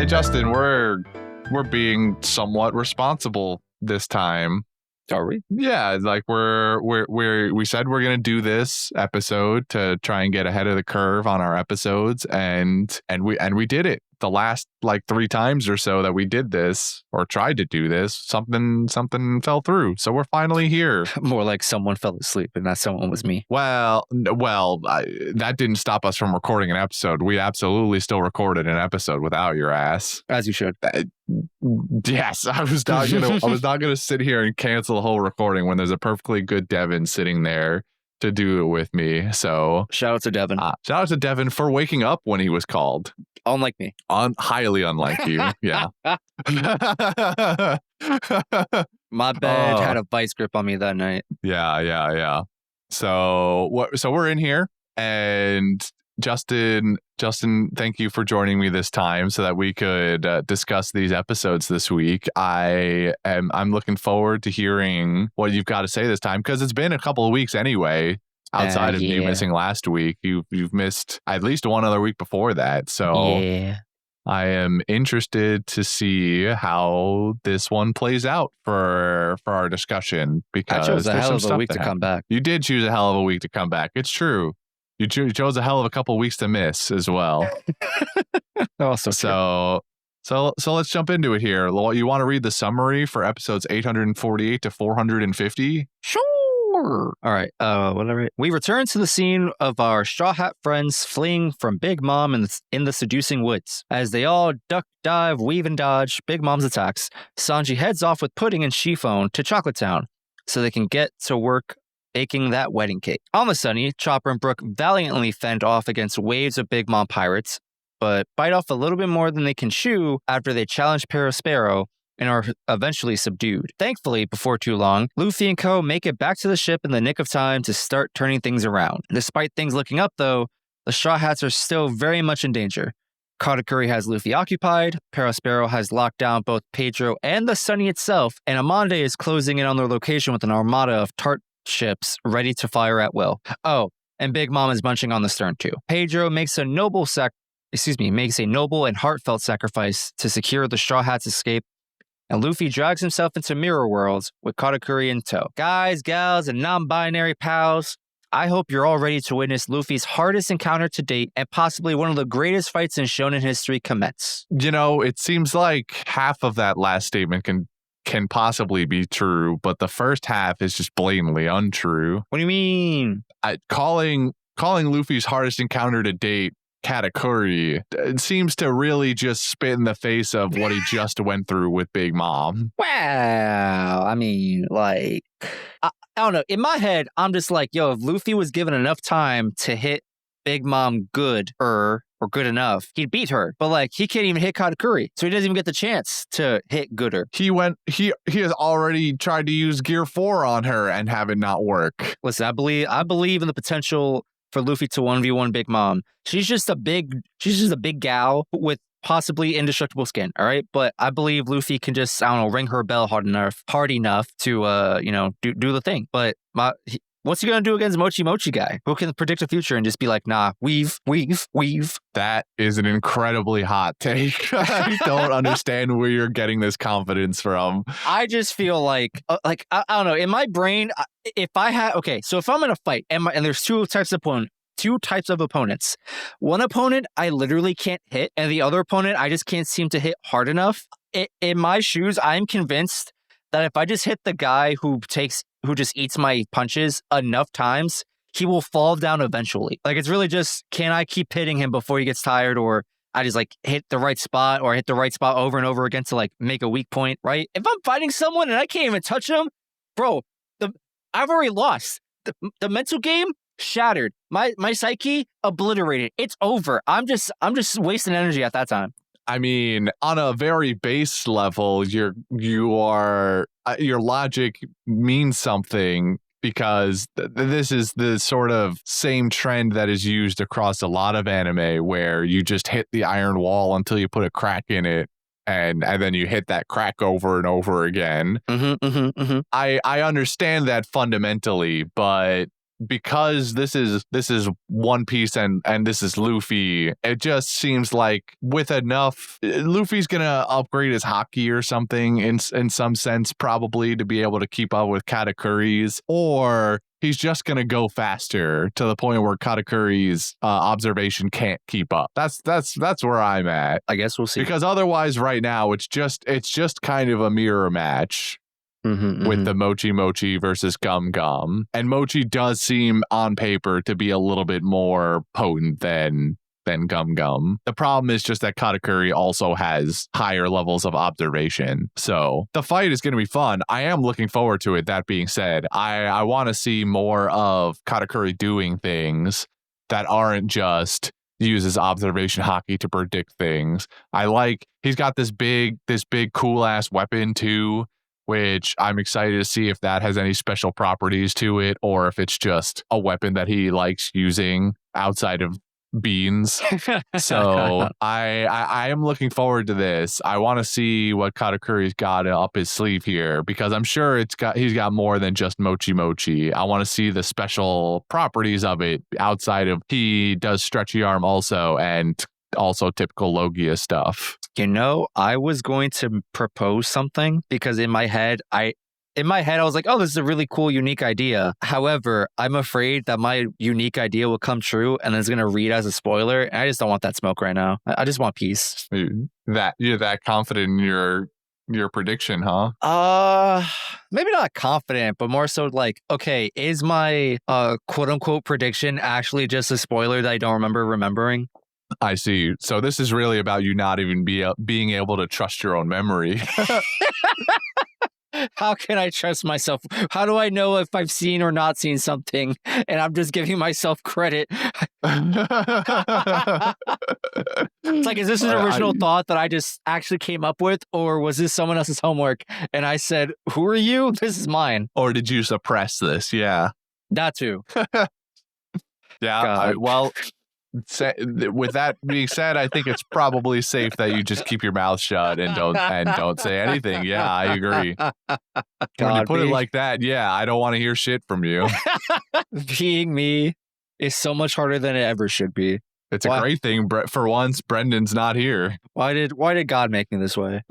Hey Justin, we're being somewhat responsible this time. Are we? Yeah, like we said we're gonna do this episode to try and get ahead of the curve on our episodes, and we did it. The last like 3 times or so that we did this or tried to do this, something fell through. So we're finally here. More like someone fell asleep, and that someone was me. Well, that didn't stop us from recording an episode. We absolutely still recorded an episode without your ass. As you should. Yes, I was not gonna sit here and cancel the whole recording when there's a perfectly good Devin sitting there to do it with me. So shout out to Devin. Shout out to Devin for waking up when he was called. Unlike me. Highly unlike you. Yeah. My bed had a vice grip on me that night. Yeah. So we're in here, and Justin, thank you for joining me this time so that we could discuss these episodes this week. I'm looking forward to hearing what you've got to say this time, because it's been a couple of weeks anyway. Outside of you missing last week, you've missed at least one other week before that. So yeah. I am interested to see how this one plays out for our discussion, because I chose a hell of a week to come back. You did choose a hell of a week to come back. It's true. You chose a hell of a couple weeks to miss as well. Also so let's jump into it here. You want to read the summary for episodes 848 to 450? Sure. All right. Whatever. We return to the scene of our Straw Hat friends fleeing from Big Mom in the Seducing Woods. As they all duck, dive, weave, and dodge Big Mom's attacks, Sanji heads off with Pudding and Chiffon to Chocolate Town so they can get to work baking that wedding cake. On the Sunny, Chopper and Brook valiantly fend off against waves of Big Mom pirates, but bite off a little bit more than they can chew after they challenge Sparrow and are eventually subdued. Thankfully, before too long, Luffy and co. make it back to the ship in the nick of time to start turning things around. Despite things looking up, though, the Straw Hats are still very much in danger. Katakuri has Luffy occupied, Sparrow has locked down both Pedro and the Sunny itself, and Amande is closing in on their location with an armada of tart ships ready to fire at will. Oh, and Big Mom is bunching on the stern too. Pedro makes a noble and heartfelt sacrifice to secure the Straw Hats' escape, and Luffy drags himself into Mirror Worlds with Katakuri in tow. Guys, gals, and non-binary pals, I hope you're all ready to witness Luffy's hardest encounter to date and possibly one of the greatest fights in shonen history commence. You know, it seems like half of that last statement can possibly be true, but the first half is just blatantly untrue. What do you mean? Calling Luffy's hardest encounter to date Katakuri, it seems to really just spit in the face of what he just went through with Big Mom. Wow. I mean, like, I don't know. In my head, I'm just like, yo, if Luffy was given enough time to hit Big Mom good or good enough, he'd beat her. But like, he can't even hit Katakuri, so he doesn't even get the chance to hit gooder. He has already tried to use Gear 4 on her and have it not work. Listen, I believe in the potential for Luffy to 1v1 Big Mom. She's just a big gal with possibly indestructible skin, all right? But I believe Luffy can just, I don't know, ring her bell hard enough to, do the thing. But what's he going to do against Mochi guy, who can predict the future and just be like, nah, weave? That is an incredibly hot take. I don't understand where you're getting this confidence from. I just feel like I don't know, in my brain, if I'm in a fight and there's two types of opponents. One opponent I literally can't hit, and the other opponent I just can't seem to hit hard enough. In my shoes, I'm convinced that if I just hit the guy who just eats my punches enough times, he will fall down eventually. Like, it's really just, can I keep hitting him before he gets tired, or I just like hit the right spot over and over again to like make a weak point, right? If I'm fighting someone and I can't even touch him, bro, I've already lost. The mental game shattered. My psyche obliterated. It's over. I'm just wasting energy at that time. I mean, on a very base level, your logic means something, because this is the sort of same trend that is used across a lot of anime, where you just hit the iron wall until you put a crack in it, and then you hit that crack over and over again. I understand that fundamentally, but because this is One Piece and this is Luffy, it just seems like with enough, Luffy's gonna upgrade his haki or something in some sense, probably, to be able to keep up with Katakuri's, or he's just gonna go faster to the point where Katakuri's observation can't keep up. That's where I'm at. I guess we'll see. Because otherwise, right now, it's just kind of a mirror match. With the Mochi versus Gum Gum. And Mochi does seem on paper to be a little bit more potent than Gum Gum. The problem is just that Katakuri also has higher levels of observation. So the fight is going to be fun. I am looking forward to it. That being said, I want to see more of Katakuri doing things that aren't just uses observation haki to predict things. He's got this big cool ass weapon too, which I'm excited to see if that has any special properties to it, or if it's just a weapon that he likes using outside of beans. So I am looking forward to this. I want to see what Katakuri's got up his sleeve here, because I'm sure he's got more than just Mochi. I want to see the special properties of it outside of he does stretchy arm also, and also typical Logia stuff. I was going to propose something because in my head I was like, oh, this is a really cool, unique idea. However, I'm afraid that my unique idea will come true and it's going to read as a spoiler. And I just don't want that smoke right now. I just want peace. That you're that confident in your prediction, huh? Maybe not confident, but more so like, okay, is my quote unquote prediction actually just a spoiler that I don't remember remembering? I see. So this is really about you not even being able to trust your own memory. How can I trust myself? How do I know if I've seen or not seen something and I'm just giving myself credit? It's like, is this an original thought that I just actually came up with, or was this someone else's homework and I said, who are you? This is mine. Or did you suppress this? Yeah. That too. Yeah. With that being said, I think it's probably safe that you just keep your mouth shut and don't say anything. Yeah, I agree. When you put it like that, yeah, I don't want to hear shit from you. Being me is so much harder than it ever should be. It's a great thing. For once, Brendan's not here. Why did God make me this way?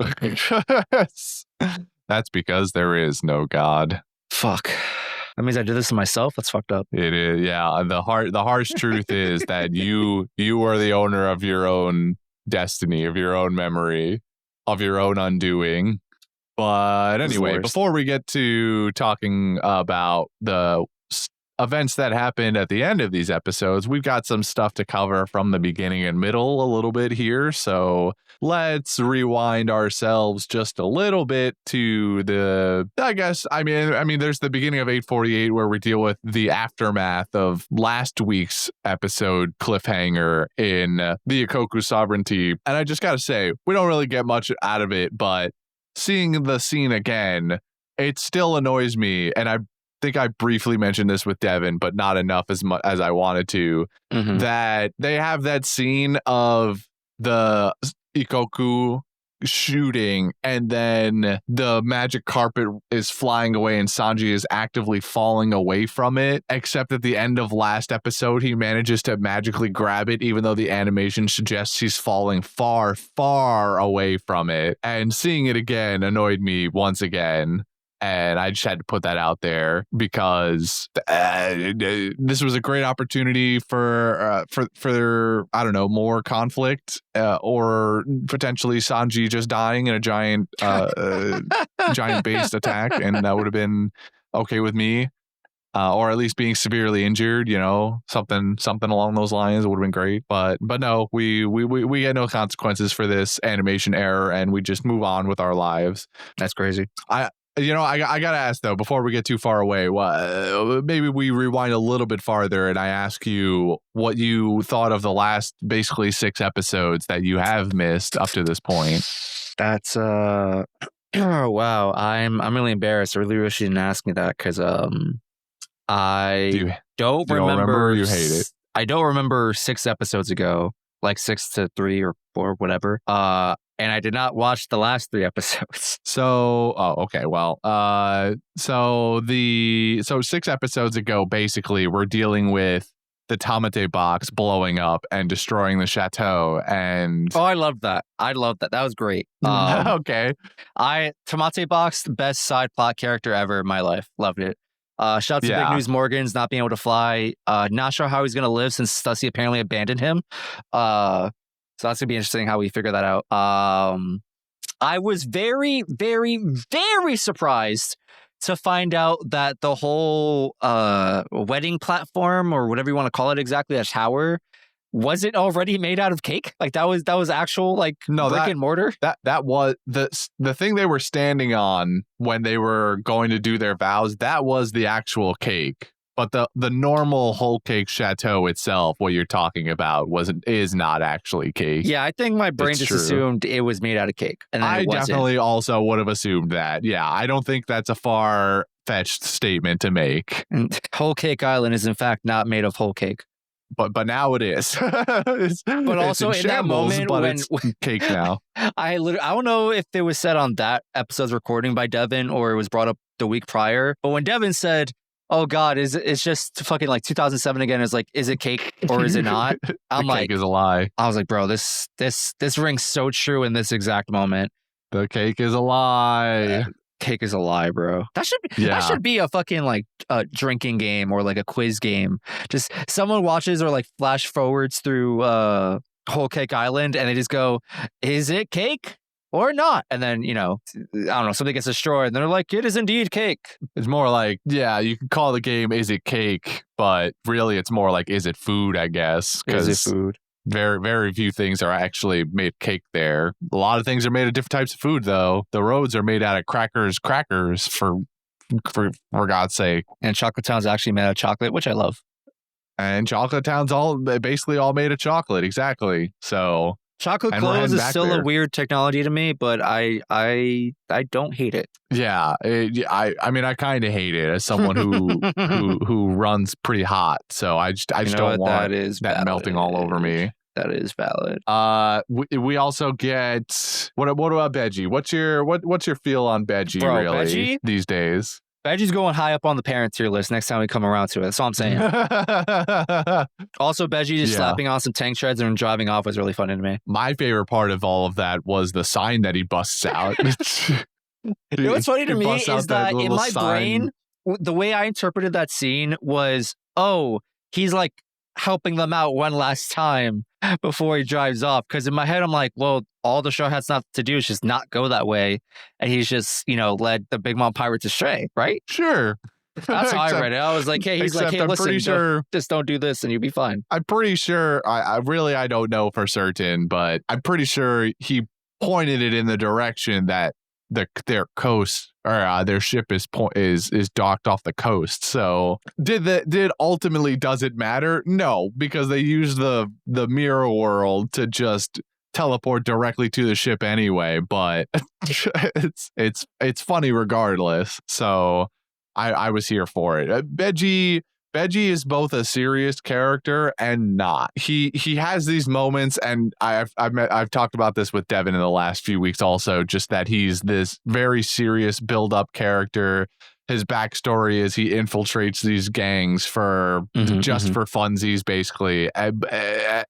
That's because there is no God. Fuck. That means I did this to myself. That's fucked up. It is, yeah. The harsh truth is that you are the owner of your own destiny, of your own memory, of your own undoing. But anyway, before we get to talking about the events that happened at the end of these episodes, we've got some stuff to cover from the beginning and middle a little bit here. So let's rewind ourselves just a little bit to there's the beginning of 848 where we deal with the aftermath of last week's episode cliffhanger in the Ikoku Sovereignty. And I just got to say, we don't really get much out of it, but seeing the scene again, it still annoys me. And I think I briefly mentioned this with Devin, but not enough as much as I wanted to, that they have that scene of the Ikoku shooting and then the magic carpet is flying away and Sanji is actively falling away from it, except at the end of last episode he manages to magically grab it, even though the animation suggests he's falling far, far away from it. And seeing it again annoyed me once again. And I just had to put that out there because this was a great opportunity for I don't know, more conflict or potentially Sanji just dying in a giant based attack, and that would have been okay with me, or at least being severely injured. Something along those lines would have been great. But no, we get no consequences for this animation error, and we just move on with our lives. That's crazy. I gotta ask though, before we get too far away, maybe we rewind a little bit farther and I ask you what you thought of the last basically 6 episodes that you have missed up to this point. That's wow. I'm really embarrassed. I really wish you didn't ask me that because I don't remember. You hate it. I don't remember 6 episodes ago. like 6-3 or 4, whatever. And I did not watch the last 3 episodes. So, okay. Well, so 6 episodes ago, basically, we're dealing with the Tamate box blowing up and destroying the chateau. And I love that. That was great. Okay. Tamate box, the best side plot character ever in my life. Loved it. Shout out to Big News Morgan's not being able to fly. Not sure how he's gonna live since Stussy apparently abandoned him. So that's gonna be interesting how we figure that out. I was very, very, very surprised to find out that the whole wedding platform, or whatever you want to call it exactly, that tower, wasn't already made out of cake. Like that was actual brick and mortar. That was the thing they were standing on when they were going to do their vows. That was the actual cake. But the normal whole cake chateau itself, what you're talking about, is not actually cake. Yeah, I think my brain just assumed it was made out of cake. And I definitely also would have assumed that. Yeah, I don't think that's a far-fetched statement to make. And Whole Cake Island is in fact not made of whole cake. But now it is. But also in that moment but when it's cake now. I don't know if it was said on that episode's recording by Devin or it was brought up the week prior. But when Devin said, "Oh God, it's just fucking like 2007 again," it's like, is it cake or is it not? I'm like, cake is a lie. I was like, bro, this rings so true in this exact moment. The cake is a lie. Cake is a lie, bro. That should be a fucking like a drinking game or like a quiz game. Just someone watches or like flash forwards through Whole Cake Island and they just go, "Is it cake or not?" And then, I don't know, something gets destroyed and they're like, "It is indeed cake." It's more like, yeah, you can call the game "Is it cake?" But really it's more like, "Is it food?" I guess. Is it food? Very, very few things are actually made cake there. A lot of things are made of different types of food, though. The roads are made out of crackers for God's sake. And Chocolate Town's actually made out of chocolate, which I love. And Chocolate Town's basically all made of chocolate, exactly. So chocolate clothes is still a weird technology to me, but I don't hate it. Yeah, I mean, I kind of hate it as someone who runs pretty hot. So I just don't want that melting all over me. That is valid. We also get what about Veggie? What's your feel on Veggie, really, Veggie? These days? Veggie's going high up on the parent tier list next time we come around to it. That's all I'm saying. Also, Veggie just slapping on some tank treads and driving off was really funny to me. My favorite part of all of that was the sign that he busts out. What's funny to me is that in my brain, the way I interpreted that scene was, he's like helping them out one last time before he drives off. Because in my head, I'm like, well, all the Straw Hat's not to do is just not go that way. And he's just, led the Big Mom Pirates astray, right? Sure. That's how I read it. I was like, hey, listen, just don't do this and you'll be fine. I'm pretty sure, I don't know for certain, but I'm pretty sure he pointed it in the direction that their coast or their ship is docked off the coast. So ultimately does it matter? No, because they used the mirror world to just teleport directly to the ship anyway. But it's funny regardless. So I was here for it. Veggie is both a serious character and not. He has these moments, and I've talked about this with Devin in the last few weeks also, just that he's this very serious build-up character. His backstory is he infiltrates these gangs for funsies, basically.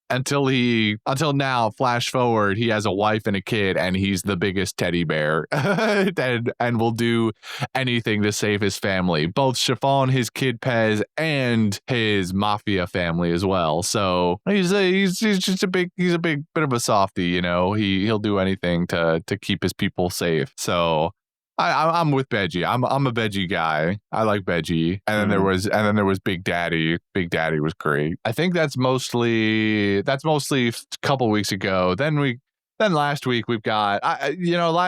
Until now, flash forward, he has a wife and a kid, and he's the biggest teddy bear, and will do anything to save his family, both Chiffon, his kid Pez, and his mafia family as well. So he's just a big bit of a softie, He'll do anything to keep his people safe. So I'm with Veggie. I'm a Veggie guy. I like Veggie. And then there was Big Daddy. Big Daddy was great. I think that's mostly a couple weeks ago. Then last week we've got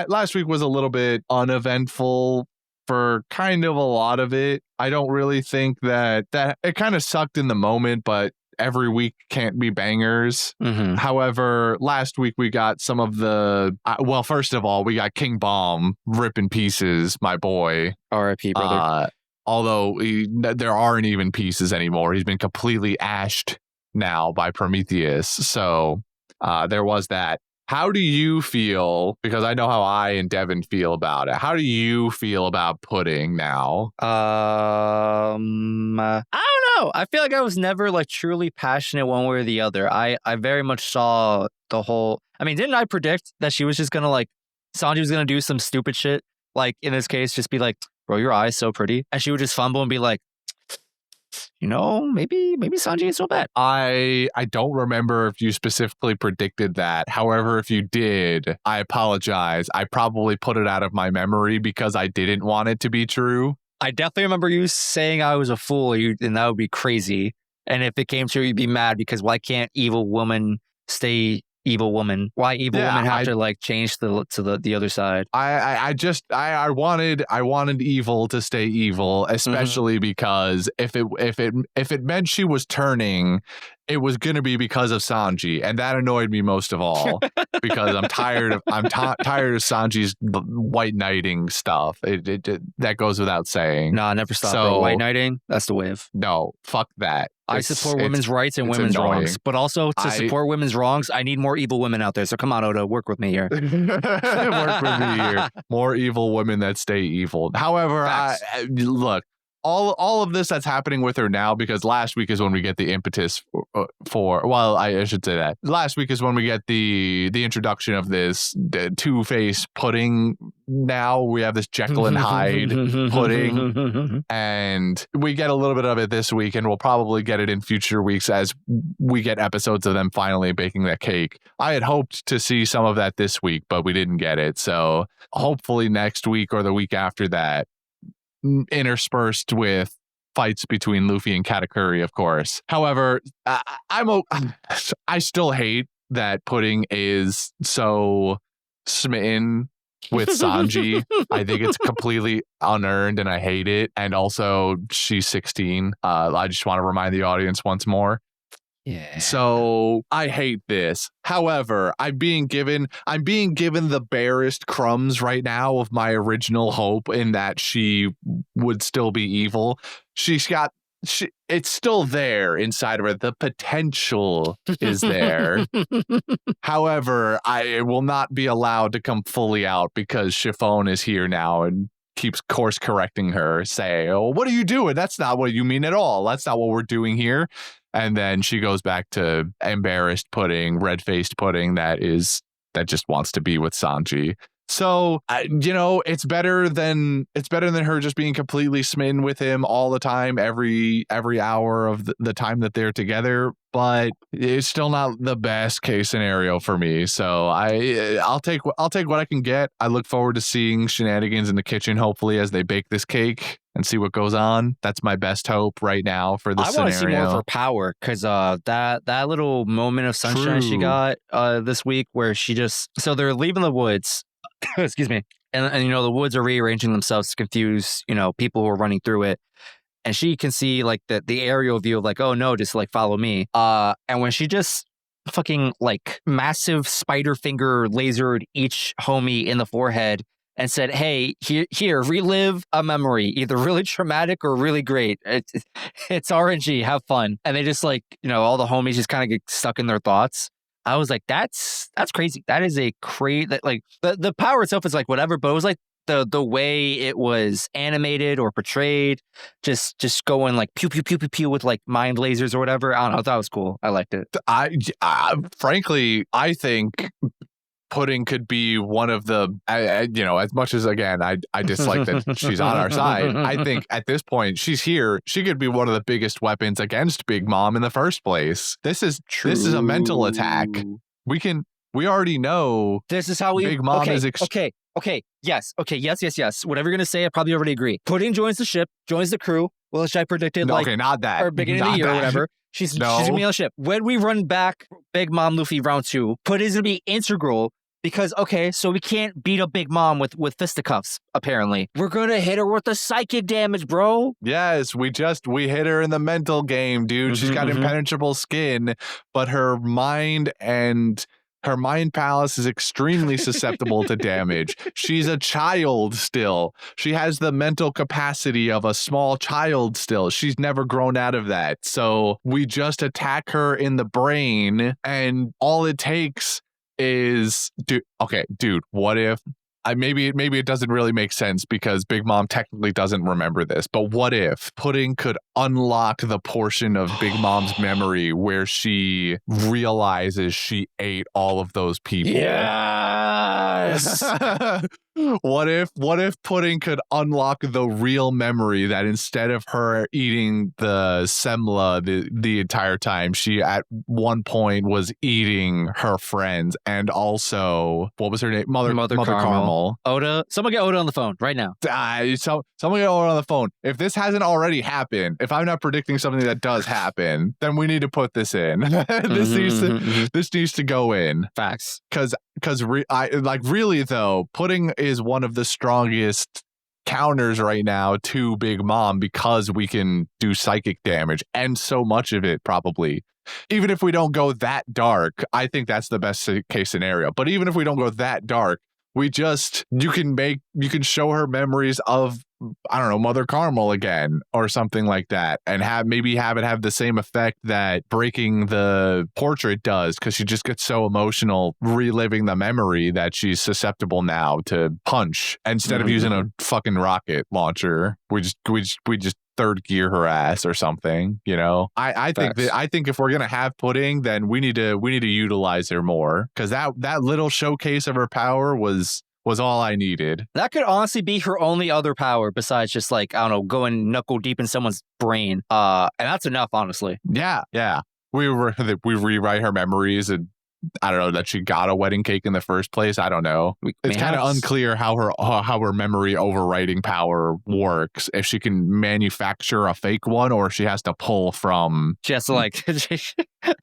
last week was a little bit uneventful for kind of a lot of it. I don't really think that it kind of sucked in the moment, but every week can't be bangers. However, last week we got some of the first of all, we got King Bomb rip in pieces, my boy. R.I.P. brother. Although there aren't even pieces anymore. He's been completely ashed now by Prometheus. So there was that. How do you feel? Because I know how I and Devin feel about it. How do you feel about Pudding now? I don't know. I feel like I was never like truly passionate one way or the other. I very much saw the whole. I mean, didn't I predict that she was just gonna like Sanji was gonna do some stupid shit? Like in this case, just be like, "Bro, your eye's so pretty," and she would just fumble and be like, maybe Sanji is so bad. I don't remember if you specifically predicted that. However, if you did, I apologize. I probably put it out of my memory because I didn't want it to be true. I definitely remember you saying I was a fool, and that would be crazy. And if it came true, you'd be mad because why can't evil woman stay evil woman? Why evil women have to like change to the other side? I wanted evil to stay evil, especially because if it meant she was turning, it was gonna be because of Sanji, and that annoyed me most of all because I'm tired of Sanji's white knighting stuff. That goes without saying. Nah, never stop. Bro. White knighting, that's the wave. No, fuck that. I support women's rights and women's wrongs, but also to support women's wrongs, I need more evil women out there. So come on, Oda, work with me here. Work with me here. More evil women that stay evil. However, look, all of this that's happening with her now, because last week is when we get the impetus for well, I should say that last week is when we get the introduction of this Two-Face Pudding. Now we have this Jekyll and Hyde Pudding, and we get a little bit of it this week, and we'll probably get it in future weeks as we get episodes of them finally baking that cake. I had hoped to see some of that this week, but we didn't get it. So hopefully next week or the week after that, interspersed with fights between Luffy and Katakuri, of course. However, I still hate that Pudding is so smitten with Sanji. I think it's completely unearned and I hate it. And also, she's 16. I just want to remind the audience once more. Yeah. So I hate this. However, I'm being given the barest crumbs right now of my original hope in that she would still be evil. It's still there inside of her. The potential is there. However, I will not be allowed to come fully out because Chiffon is here now and keeps course correcting her, say, "Oh, what are you doing? That's not what you mean at all. That's not what we're doing here." And then she goes back to embarrassed Pudding, red-faced Pudding that just wants to be with Sanji. So, it's better than her just being completely smitten with him all the time, every hour of the time that they're together. But it's still not the best case scenario for me. So I'll take what I can get. I look forward to seeing shenanigans in the kitchen, hopefully, as they bake this cake and see what goes on. That's my best hope right now for this scenario. I want to see more of her power because that little moment of sunshine she got this week where so they're leaving the woods. Excuse me. And the woods are rearranging themselves to confuse, people who are running through it. And she can see like the aerial view of like, oh no, just like follow me. And when she just fucking like massive spider finger lasered each homie in the forehead and said, hey, here, relive a memory, either really traumatic or really great. It's RNG, have fun. And they just like, all the homies just kind of get stuck in their thoughts. I was like, that's crazy. That is a crazy, like the power itself is like whatever, but it was like the way it was animated or portrayed, just going like pew, pew, pew, pew, pew with like mind lasers or whatever. I don't know. I thought it was cool. I liked it. Frankly, I think Pudding could be one of the, as much as, again, I dislike that she's on our side. I think at this point, she's here. She could be one of the biggest weapons against Big Mom in the first place. This is a mental attack. We already know this is how Big Mom is. Yes. Whatever you're going to say, I probably already agree. Pudding joins the ship, joins the crew. Well, which I predicted not that. Or beginning of the year or whatever. She's going to be on the ship. When we run back Big Mom Luffy round 2, Pudding's going to be integral. Because, so we can't beat up Big Mom with fisticuffs, apparently. We're going to hit her with the psychic damage, bro. Yes, we hit her in the mental game, dude. She's got impenetrable skin, but her mind and Her mind palace is extremely susceptible to damage. She's a child still. She has the mental capacity of a small child still. She's never grown out of that. So we just attack her in the brain, and all it takes is dude, what if maybe it doesn't really make sense because Big Mom technically doesn't remember this, but what if Pudding could unlock the portion of Big Mom's memory where she realizes she ate all of those people? Yes. What if Pudding could unlock the real memory that instead of her eating the semla the entire time, she at one point was eating her friends, and also what was her name? Mother Caramel. Oda, someone get Oda on the phone right now. Someone get Oda on the phone. If this hasn't already happened, if I'm not predicting something that does happen, then we need to put this in. This needs to go in. Facts. Because really though, Pudding is one of the strongest counters right now to Big Mom because we can do psychic damage, and so much of it probably. Even if we don't go that dark, I think that's the best case scenario. But even if we don't go that dark, you can show her memories of, I don't know, Mother Caramel again or something like that, and have it have the same effect that breaking the portrait does, because she just gets so emotional reliving the memory that she's susceptible now to punch instead of using a fucking rocket launcher. We just third gear her ass or something, you know. I think if we're gonna have Pudding, then we need to utilize her more, because that little showcase of her power was all I needed. That could honestly be her only other power besides just, like, I don't know, going knuckle deep in someone's brain. And that's enough, honestly. Yeah. We rewrite her memories, and I don't know, that she got a wedding cake in the first place. I don't know. It's kind of unclear how her memory overwriting power works. If she can manufacture a fake one, or if she has to pull from. Just like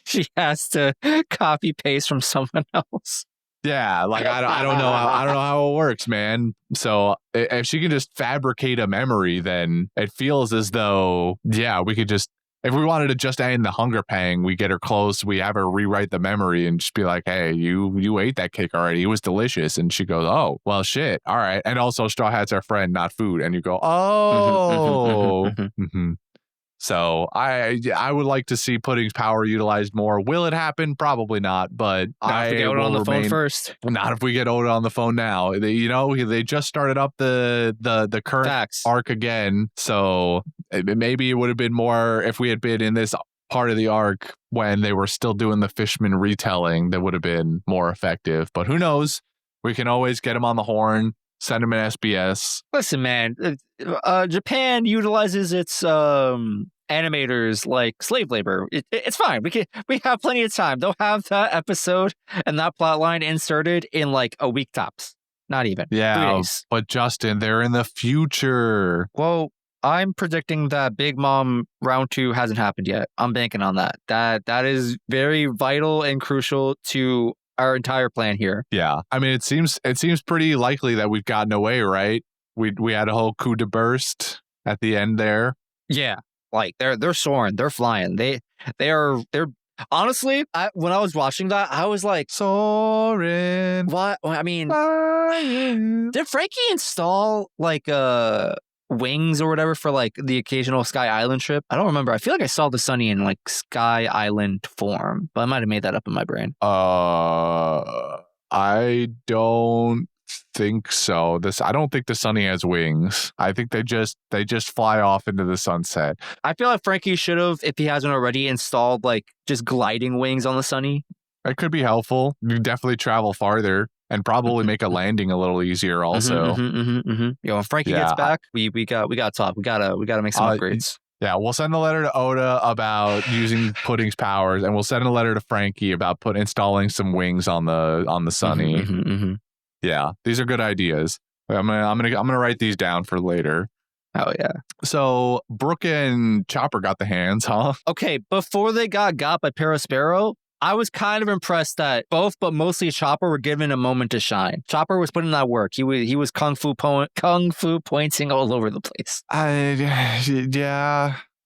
she has to copy paste from someone else. Yeah, like I don't know how it works, man. So if she can just fabricate a memory, then it feels as though, yeah, we could just. If we wanted to just end the hunger pang, we get her close, we have her rewrite the memory and just be like, hey, you ate that cake already. It was delicious. And she goes, oh, well, shit. All right. And also Straw Hat's our friend, not food. And you go, oh. So I would like to see Pudding's power utilized more. Will it happen? Probably not. But not if we get Oda on the phone first. Not if we get Oda on the phone now. They just started up the current arc again. So maybe it would have been more if we had been in this part of the arc when they were still doing the Fishman retelling. That would have been more effective. But who knows? We can always get him on the horn. Send him an SBS. Listen, man, Japan utilizes its animators like slave labor. It's fine. We have plenty of time. They'll have that episode and that plot line inserted in like a week tops. Not even. Yeah, 3 days. But Justin, they're in the future. Well, I'm predicting that Big Mom round 2 hasn't happened yet. I'm banking on that. That is very vital and crucial to our entire plan here. Yeah, I mean, it seems pretty likely that we've gotten away, right? We had a whole coup de burst at the end there. Yeah, like they're soaring, they're flying. They're honestly, when I was watching that, I was like, soaring. What? I mean, flying. Did Frankie install like wings or whatever for like the occasional Sky Island trip? I don't remember. I feel like I saw the Sunny in like Sky Island form, but I might have made that up in my brain. I don't think so. I don't think the Sunny has wings. I think they just fly off into the sunset. I feel like Frankie should have, if he hasn't already, installed like just gliding wings on the Sunny. It could be helpful. You definitely travel farther and probably make a landing a little easier also. Yo, when Frankie gets back, we got to talk. We gotta make some upgrades. Yeah, we'll send a letter to Oda about using Pudding's powers, and we'll send a letter to Frankie about installing some wings on the Sunny. Yeah, these are good ideas. I'm gonna write these down for later. Oh yeah. So Brooke and Chopper got the hands, huh? Okay, before they got by Perospero, I was kind of impressed that both, but mostly Chopper, were given a moment to shine. Chopper was putting in that work. He was kung fu pointing all over the place.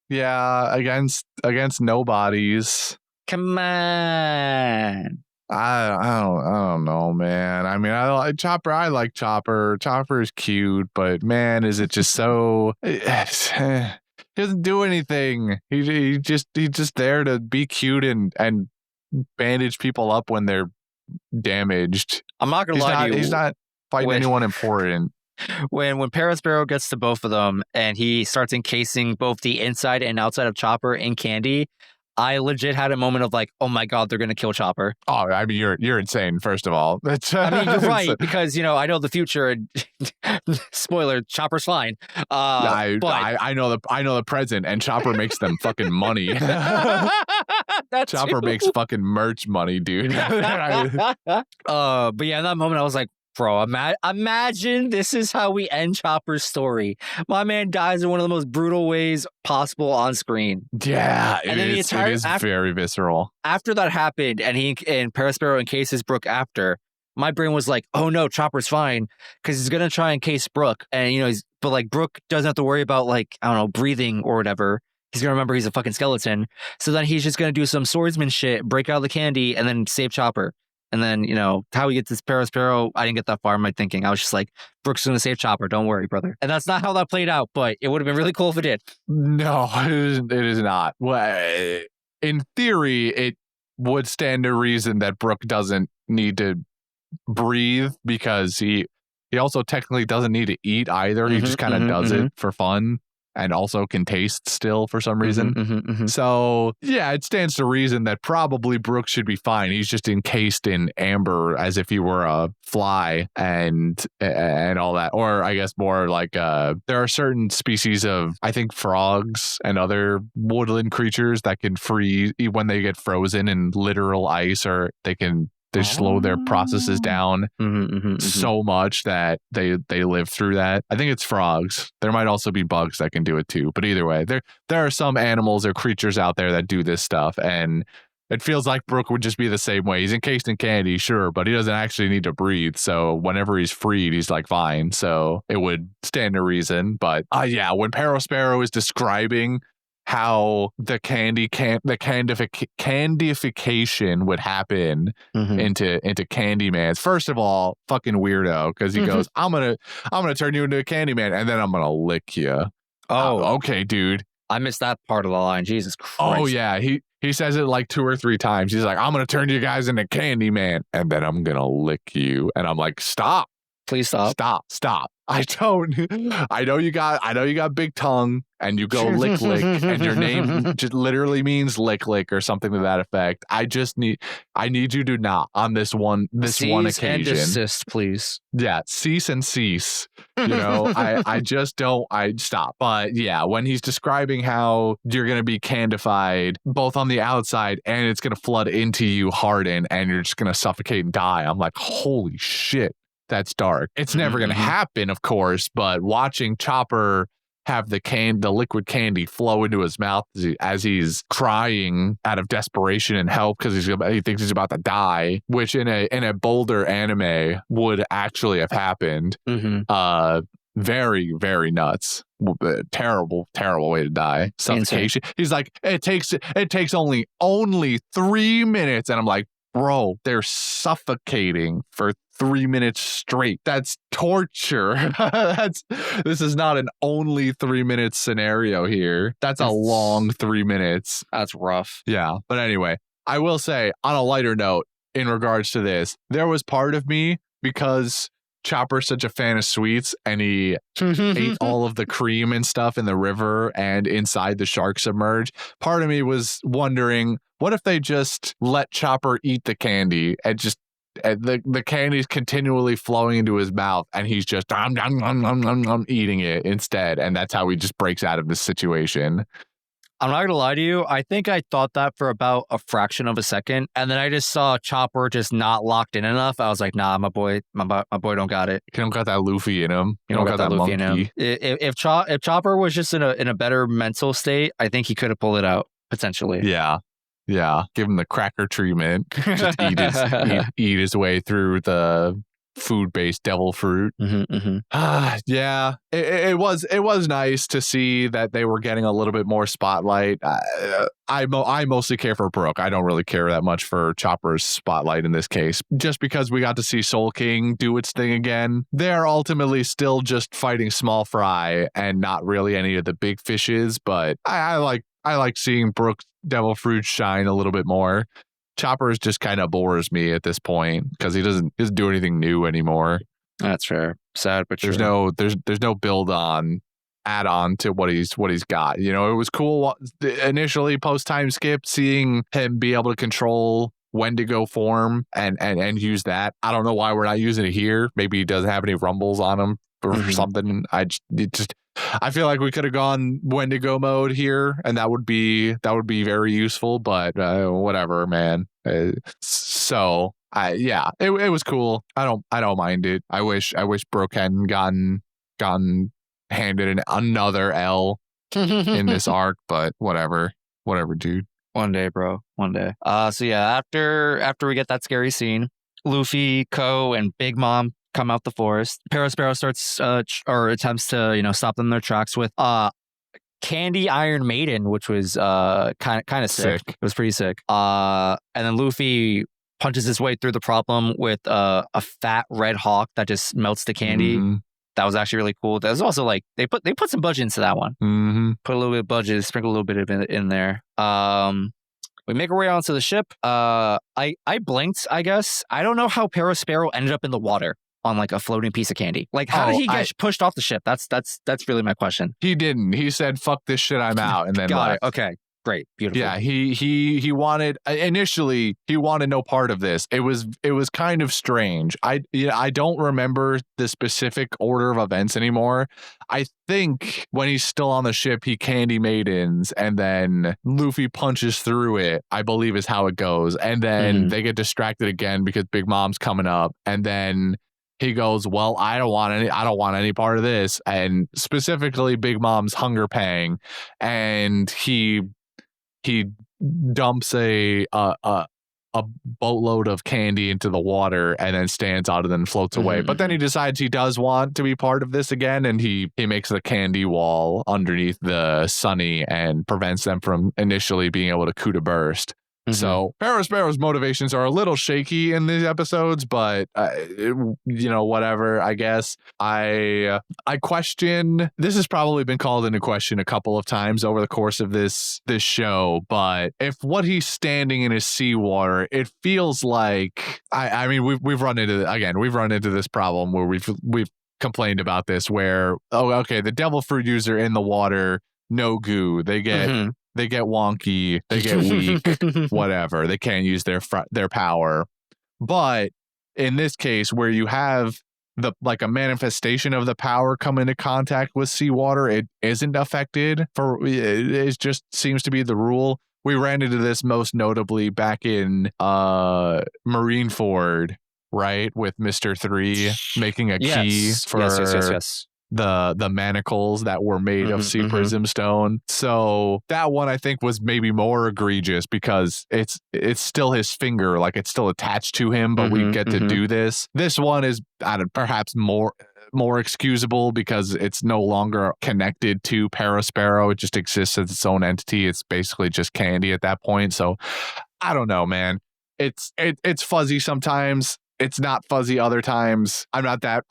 Yeah, against nobodies. Come on. I don't know, man. I mean, I like Chopper. I like Chopper. Chopper is cute, but man, is it just so? He doesn't do anything. He's just there to be cute and bandage people up when they're damaged. I'm not gonna lie to you. He's not fighting anyone important. When Perospero gets to both of them and he starts encasing both the inside and outside of Chopper in candy, I legit had a moment of like, oh my god, they're gonna kill Chopper. Oh, I mean, you're insane. First of all, I mean, you're right, because I know the future. And spoiler: Chopper's fine. I know the present, and Chopper makes them fucking money. Chopper makes fucking merch money, dude. But yeah, in that moment, I was like, bro, imagine this is how we end Chopper's story. My man dies in one of the most brutal ways possible on screen. Yeah, it is very visceral. After that happened, and Perospero encases Brook after, my brain was like, oh no, Chopper's fine, because he's gonna try and encase Brook, and but like Brook doesn't have to worry about like, I don't know, breathing or whatever. He's gonna remember he's a fucking skeleton, so then he's just gonna do some swordsman shit, break out the candy, and then save Chopper. And then, how he gets this Perospero, I didn't get that far in my thinking. I was just like, Brook's going to save Chopper. Don't worry, brother. And that's not how that played out, but it would have been really cool if it did. No, it is not. Well, in theory, it would stand to reason that Brook doesn't need to breathe, because he also technically doesn't need to eat either. He just kind of does it for fun. And also can taste still for some reason. So, yeah, it stands to reason that probably Brook should be fine. He's just encased in amber as if he were a fly and all that. Or I guess more like there are certain species of, I think, frogs and other woodland creatures that can freeze when they get frozen in literal ice, or they slow their processes down so much that they live through that. I think it's frogs. There might also be bugs that can do it too. But either way, there are some animals or creatures out there that do this stuff. And it feels like Brook would just be the same way. He's encased in candy, sure, but he doesn't actually need to breathe. So whenever he's freed, he's like fine. So it would stand to reason. But yeah, when Perospero is describing how the candification would happen into Candyman. First of all, fucking weirdo, because he goes, I'm gonna turn you into a Candyman, and then I'm gonna lick you. Oh, okay, dude. I missed that part of the line. Jesus Christ. Oh yeah, he says it like 2 or 3 times. He's like, I'm gonna turn you guys into Candyman, and then I'm gonna lick you. And I'm like, stop. Please stop. Stop. I know you got big tongue and you go lick and your name just literally means lick or something to that effect. I need you to not on this one occasion. Cease and desist, please. Yeah, cease and cease. I just don't. I stop. But yeah, when he's describing how you're gonna be candified both on the outside and it's gonna flood into you, harden, and you're just gonna suffocate and die, I'm like, holy shit. That's dark. It's never going to happen, of course, but watching Chopper have the liquid candy flow into his mouth as he's crying out of desperation and help because he thinks he's about to die, which in a bolder anime would actually have happened. Very, very nuts. Terrible way to die. Suffocation. Insane. He's like, it takes only 3 minutes, and I'm like, bro, they're suffocating for 3 minutes straight. That's torture. This is not an only 3 minute scenario here. That's a long 3 minutes. That's rough. Yeah. But anyway, I will say on a lighter note in regards to this, there was part of me, because Chopper's such a fan of sweets and he ate all of the cream and stuff in the river and inside the shark submerge. Part of me was wondering, what if they just let Chopper eat the candy and just the candy's continually flowing into his mouth and he's just eating it instead, and that's how he just breaks out of this situation. I'm not gonna lie to you. I think I thought that for about a fraction of a second, and then I just saw Chopper just not locked in enough. I was like, nah, my boy don't got it. He don't got that Luffy in him. He don't got that Luffy monkey in him. If Chopper was just in a better mental state, I think he could have pulled it out potentially. Yeah. Give him the cracker treatment. Just eat his way through the food-based devil fruit. Mm-hmm. Yeah, it was nice to see that they were getting a little bit more spotlight. I mostly care for Brooke. I don't really care that much for Chopper's spotlight in this case, just because we got to see Soul King do its thing again. They're ultimately still just fighting small fry and not really any of the big fishes, but I like seeing Brooke's devil fruit shine a little bit more. Chopper's just kind of bores me at this point because he doesn't do anything new anymore. That's fair. Sad, but there's true. there's no add on to what he's got. You know, it was cool initially post time skip seeing him be able to control Wendigo form and use that. I don't know why we're not using it here. Maybe he doesn't have any rumbles on him or something. I feel like we could have gone Wendigo mode here, and that would be very useful. But whatever, man. It was cool. I don't mind it. I wish Brooke hadn't gotten handed another L in this arc, but whatever, dude. One day, bro. One day. So yeah, after we get that scary scene, Luffy, Ko, and Big Mom come out the forest. Sparrow starts or attempts to stop them in their tracks with Candy Iron Maiden, which was kind of sick. It was pretty sick. And then Luffy punches his way through the problem with a fat red hawk that just melts the candy. Mm-hmm. That was actually really cool. That was also like they put some budget into that one. Mm-hmm. Put a little bit of budget, sprinkle a little bit of it in there. We make our way onto the ship. I blinked, I guess. I don't know how Sparrow ended up in the water on like a floating piece of candy. Like, how did he get pushed off the ship? That's really my question. He didn't. He said, "Fuck this shit, I'm out," and then got it. Okay, great, beautiful. Yeah, he wanted initially he wanted no part of this. It was kind of strange. I don't remember the specific order of events anymore. I think when he's still on the ship, he candy maidens, and then Luffy punches through it, I believe is how it goes. And then they get distracted again because Big Mom's coming up, and then he goes, "Well, I don't want any part of this." And specifically Big Mom's hunger pang, and he dumps a boatload of candy into the water and then stands out and then floats away. But then he decides he does want to be part of this again, and he makes a candy wall underneath the Sunny and prevents them from initially being able to coup de burst. So Sparrow's motivations are a little shaky in these episodes, but whatever. I guess I question. This has probably been called into question a couple of times over the course of this show. But if what he's standing in is seawater, it feels like I mean we've run into this problem where we've complained about this where the devil fruit user in the water, no goo, they get. They get wonky, they get weak, whatever. They can't use their power. But in this case, where you have a manifestation of the power come into contact with seawater, it isn't affected. It just seems to be the rule. We ran into this most notably back in Marineford, right, with Mr. 3 making a key for yes. The manacles that were made of sea prism stone. So that one I think was maybe more egregious because it's still his finger, like it's still attached to him, but we get to do this. This one is perhaps more excusable because it's no longer connected to Sparrow. It just exists as its own entity. It's basically just candy at that point. So I don't know, man. It's fuzzy sometimes. It's not fuzzy other times. I'm not that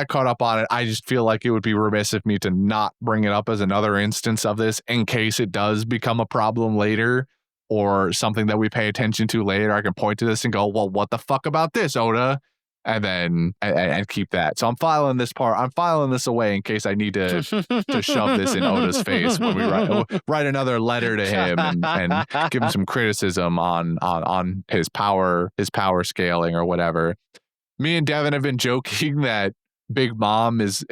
caught up on it. I just feel like it would be remiss of me to not bring it up as another instance of this in case it does become a problem later or something that we pay attention to later. I can point to this and go, well, what the fuck about this, Oda? And then and keep that. So I'm filing this away in case I need to shove this in Oda's face when we write another letter to him and give him some criticism on his power scaling or whatever. Me and Devin have been joking that Big Mom is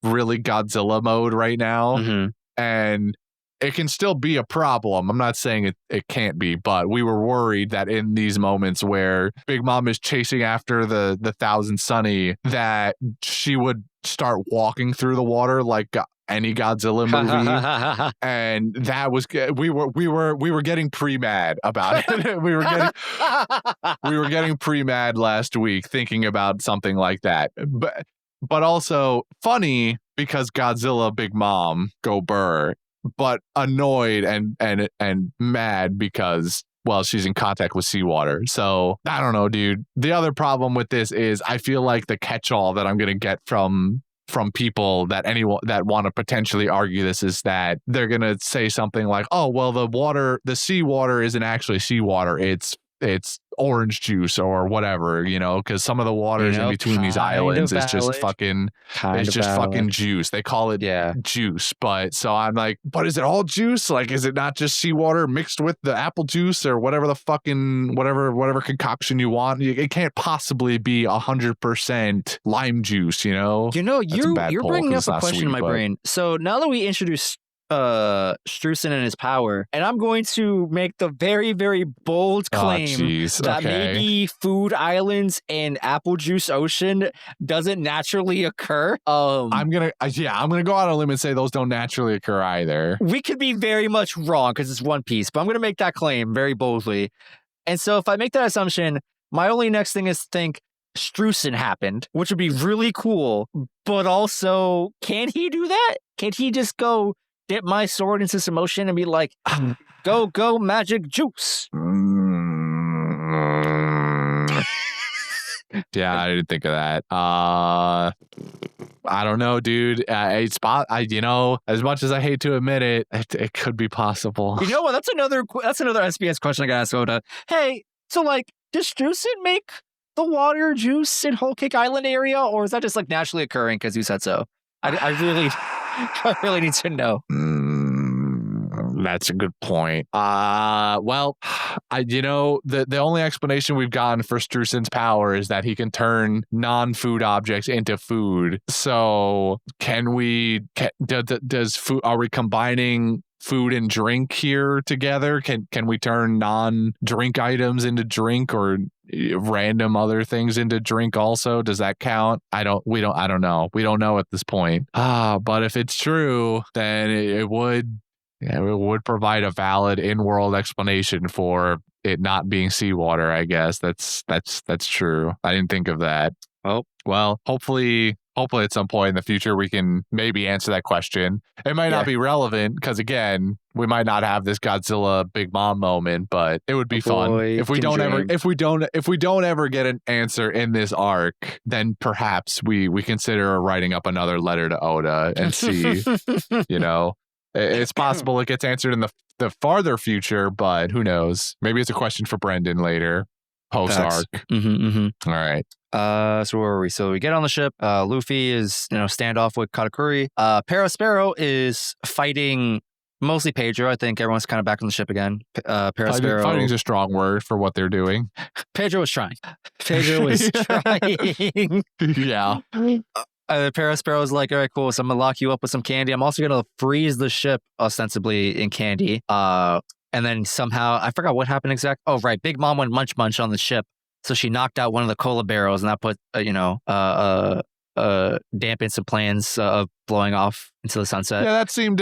really Godzilla mode right now, and it can still be a problem. I'm not saying it can't be, but we were worried that in these moments where Big Mom is chasing after the Thousand Sunny, that she would start walking through the water like any Godzilla movie, and that was we were getting pre-mad about it. we were getting pre-mad last week thinking about something like that, but also funny because Godzilla, Big Mom, go burr, but annoyed and mad because, well, she's in contact with seawater. So I don't know, dude. The other problem with this is I feel like the catch-all that I'm gonna get from people that want to potentially argue this is that they're gonna say something like, oh, well, the seawater isn't actually seawater, it's orange juice or whatever, because some of the waters in between these islands is just fucking juice. They call it juice, but so I'm like, but is it all juice? Like, is it not just seawater mixed with the apple juice or whatever the fucking whatever concoction you want? It can't possibly be 100% lime juice, You're bringing up a question in my brain. So now that we introduced Streusen and his power, and I'm going to make the very, very bold claim that maybe food islands and apple juice ocean doesn't naturally occur. I'm gonna go out on a limb and say those don't naturally occur either. We could be very much wrong because it's One Piece, but I'm gonna make that claim very boldly. And so if I make that assumption, my only next thing is to think Streusen happened, which would be really cool, but also, can he do that? Can he just go dip my sword into some motion and be like, go magic juice? Yeah, I didn't think of that. I don't know, dude. As much as I hate to admit it, it could be possible. You know what? That's another SBS question I gotta ask Oda. Hey, so like, does Streusen make the water juice in Whole Cake Island area, or is that just like naturally occurring because you said so? I really need to know. That's a good point. Well, the only explanation we've gotten for Streusen's power is that he can turn non-food objects into food. So does food? Are we combining food and drink here together? Can we turn non-drink items into drink or random other things into drink also? Does that count? I don't know. We don't know at this point. But if it's true, then it would provide a valid in-world explanation for it not being seawater, I guess. That's true. I didn't think of that. Oh, well, hopefully at some point in the future we can maybe answer that question. It might not be relevant because, again, we might not have this Godzilla Big Mom moment, but it would be fun if we don't ever get an answer in this arc. Then perhaps we consider writing up another letter to Oda and see. It's possible it gets answered in the farther future, but who knows? Maybe it's a question for Brendan later. Post arc. All right. So where are we? So we get on the ship. Luffy is, standoff with Katakuri. Sparrow is fighting mostly Pedro. I think everyone's kind of back on the ship again. Sparrow. Fighting is a strong word for what they're doing. Pedro was trying. Yeah. Sparrow's like, all right, cool. So I'm gonna lock you up with some candy. I'm also gonna freeze the ship ostensibly in candy. And then somehow, I forgot what happened exactly. Oh, right. Big Mom went munch on the ship. So she knocked out one of the cola barrels and that put, dampened some plans of blowing off into the sunset. Yeah, that seemed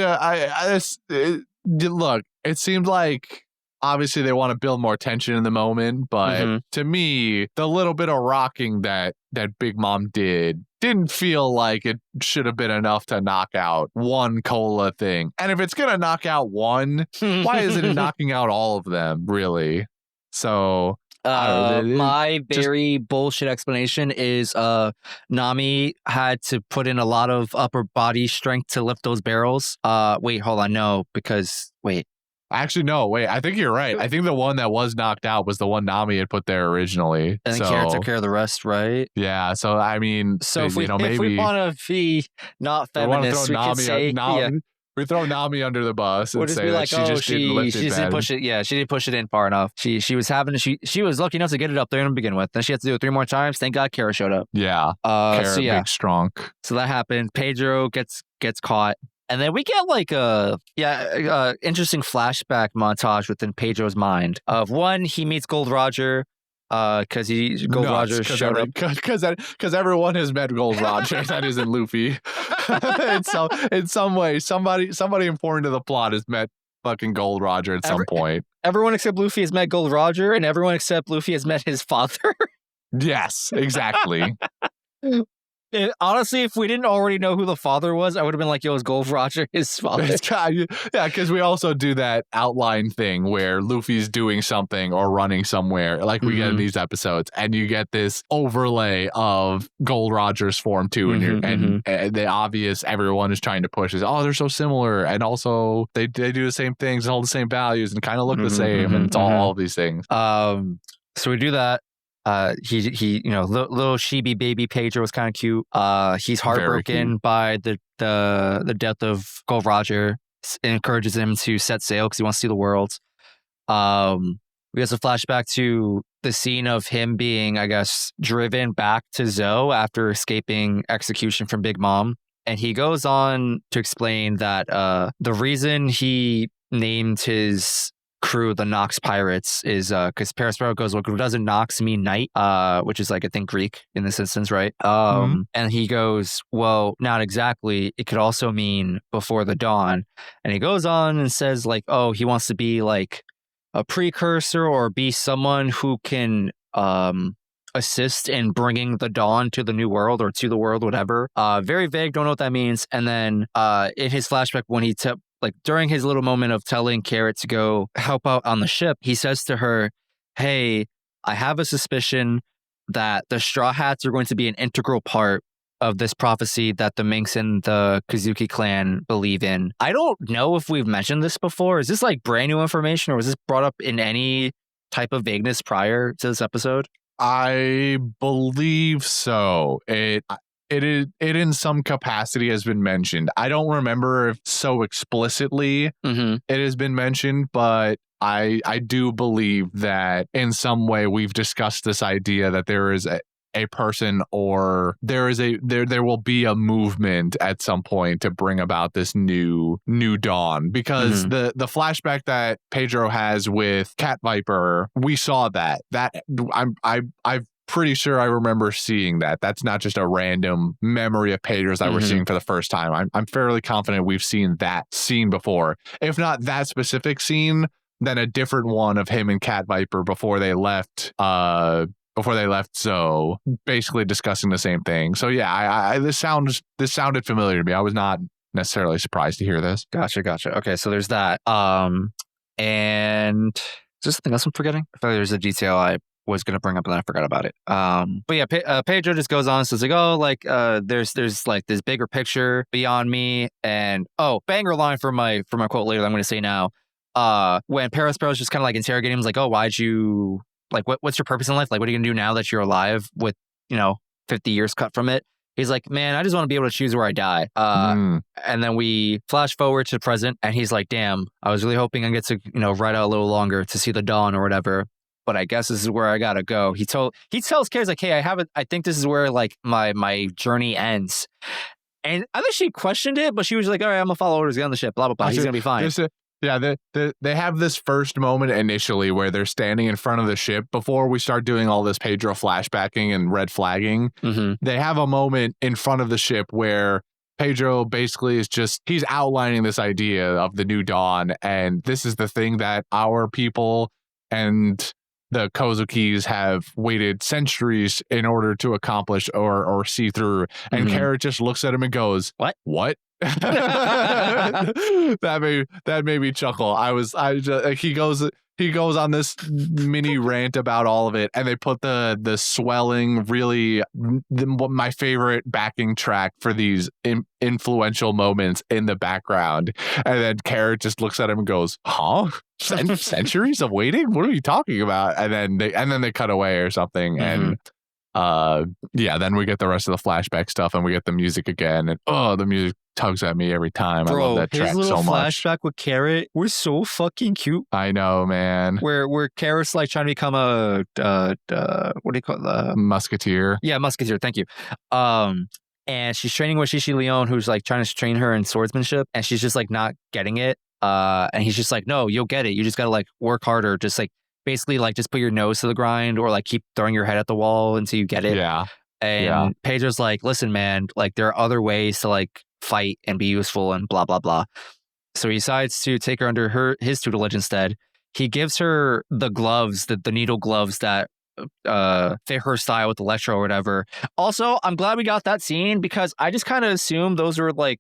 look, it seemed like obviously they want to build more tension in the moment. But to me, the little bit of rocking that Big Mom didn't feel like it should have been enough to knock out one cola thing. And if it's going to knock out one, why isn't it knocking out all of them, really? So my very bullshit explanation is Nami had to put in a lot of upper body strength to lift those barrels. Wait, hold on. No, because actually, no, wait. I think you're right. I think the one that was knocked out was the one Nami had put there originally. And then Kara took care of the rest, right? Yeah. So, I mean, if we want to be not feminist, we can say... We throw Nami under the bus and say that she just didn't lift it. She didn't push it. Yeah, she didn't push it in far enough. She was lucky enough to get it up there to begin with. Then she had to do it 3 more times. Thank God Kara showed up. Yeah. Kara, big strong. So that happened. Pedro gets caught. And then we get like a interesting flashback montage within Pedro's mind of one, he meets Gold Roger. Because Gold Roger showed up. Because everyone has met Gold Roger. That isn't Luffy. in some way, somebody important to the plot has met fucking Gold Roger at some point. Everyone except Luffy has met Gold Roger, and everyone except Luffy has met his father. Yes, exactly. Honestly, if we didn't already know who the father was, I would have been like, yo, is Gold Roger his father? Yeah, because we also do that outline thing where Luffy's doing something or running somewhere, like we get in these episodes, and you get this overlay of Gold Roger's form too, and the obvious everyone is trying to push is, oh, they're so similar, and also they do the same things and all the same values and kind of look the same, and it's all of these things. So we do that. He little chibi baby Pedro was kind of cute. He's heartbroken by the death of Gold Roger. It encourages him to set sail because he wants to see the world. We get a flashback to the scene of him being, I guess, driven back to Zoe after escaping execution from Big Mom, and he goes on to explain that the reason he named his crew the Nox Pirates is because Pedro goes, well, doesn't Nox mean night, which is like, I think, Greek in this instance, right? And he goes, well, not exactly, it could also mean before the dawn. And he goes on and says like, oh, he wants to be like a precursor or be someone who can assist in bringing the dawn to the new world or to the world, whatever. Very vague, don't know what that means. And then in his flashback, when he like during his little moment of telling Carrot to go help out on the ship, he says to her, hey, I have a suspicion that the Straw Hats are going to be an integral part of this prophecy that the Minks and the Kazuki clan believe in. I don't know if we've mentioned this before. Is this like brand new information, or was this brought up in any type of vagueness prior to this episode? I believe so. It in some capacity has been mentioned. I don't remember if so explicitly it has been mentioned, but I do believe that in some way we've discussed this idea that there is a person, or there will be a movement at some point to bring about this new dawn, because the flashback that Pedro has with Cat Viper, we saw that I've pretty sure I remember seeing that. That's not just a random memory of Pedro's that we're seeing for the first time. I'm fairly confident we've seen that scene before. If not that specific scene, then a different one of him and Cat Viper before they left Zoe, basically discussing the same thing. So yeah, this sounded familiar to me. I was not necessarily surprised to hear this. Gotcha. Okay, so there's that. And is there something else I'm forgetting? I feel like there's a detail I was going to bring up and I forgot about it. But yeah, Pedro just goes on and says like, oh, like there's like this bigger picture beyond me. And banger line for my quote later that I'm going to say now. When Pedro's just kind of like interrogating him, like, oh, why'd you, like, what's your purpose in life? Like, what are you going to do now that you're alive with, 50 years cut from it? He's like, man, I just want to be able to choose where I die. And then we flash forward to the present, and he's like, damn, I was really hoping I get to, ride out a little longer to see the dawn or whatever. But I guess this is where I gotta go. He tells Carrot, like, hey, I think this is where like my journey ends. And I think she questioned it, but she was like, all right, I'm gonna follow orders, get on the ship, blah blah blah. He's gonna be fine. They have this first moment initially where they're standing in front of the ship before we start doing all this Pedro flashbacking and red flagging. They have a moment in front of the ship where Pedro basically is he's outlining this idea of the new dawn, and this is the thing that our people and the Kozukis have waited centuries in order to accomplish or see through. And Carrot just looks at him and goes, What? that made me chuckle. He goes on this mini rant about all of it, and they put the swelling, really my favorite backing track for these influential moments in the background, and then Carrot just looks at him and goes, huh? Centuries of waiting? What are you talking about? And then they cut away or something, and then we get the rest of the flashback stuff, and we get the music again, and the music tugs at me every time. Bro, I love that track so much. His little flashback with Carrot was so fucking cute. I know, man. Where Carrot's like trying to become a what do you call it? Musketeer. Yeah, Musketeer. Thank you. And she's training with Shishi Leon, who's like trying to train her in swordsmanship, and she's just like not getting it. And he's just like, no, you'll get it. You just gotta like work harder. Just like basically like just put your nose to the grind or like keep throwing your head at the wall until you get it. Yeah. And Pedro's like, listen, man, like there are other ways to like fight and be useful and blah, blah, blah. So he decides to take her under his tutelage instead. He gives her the gloves, the needle gloves that fit her style with Electro or whatever. Also, I'm glad we got that scene because I just kind of assumed those were like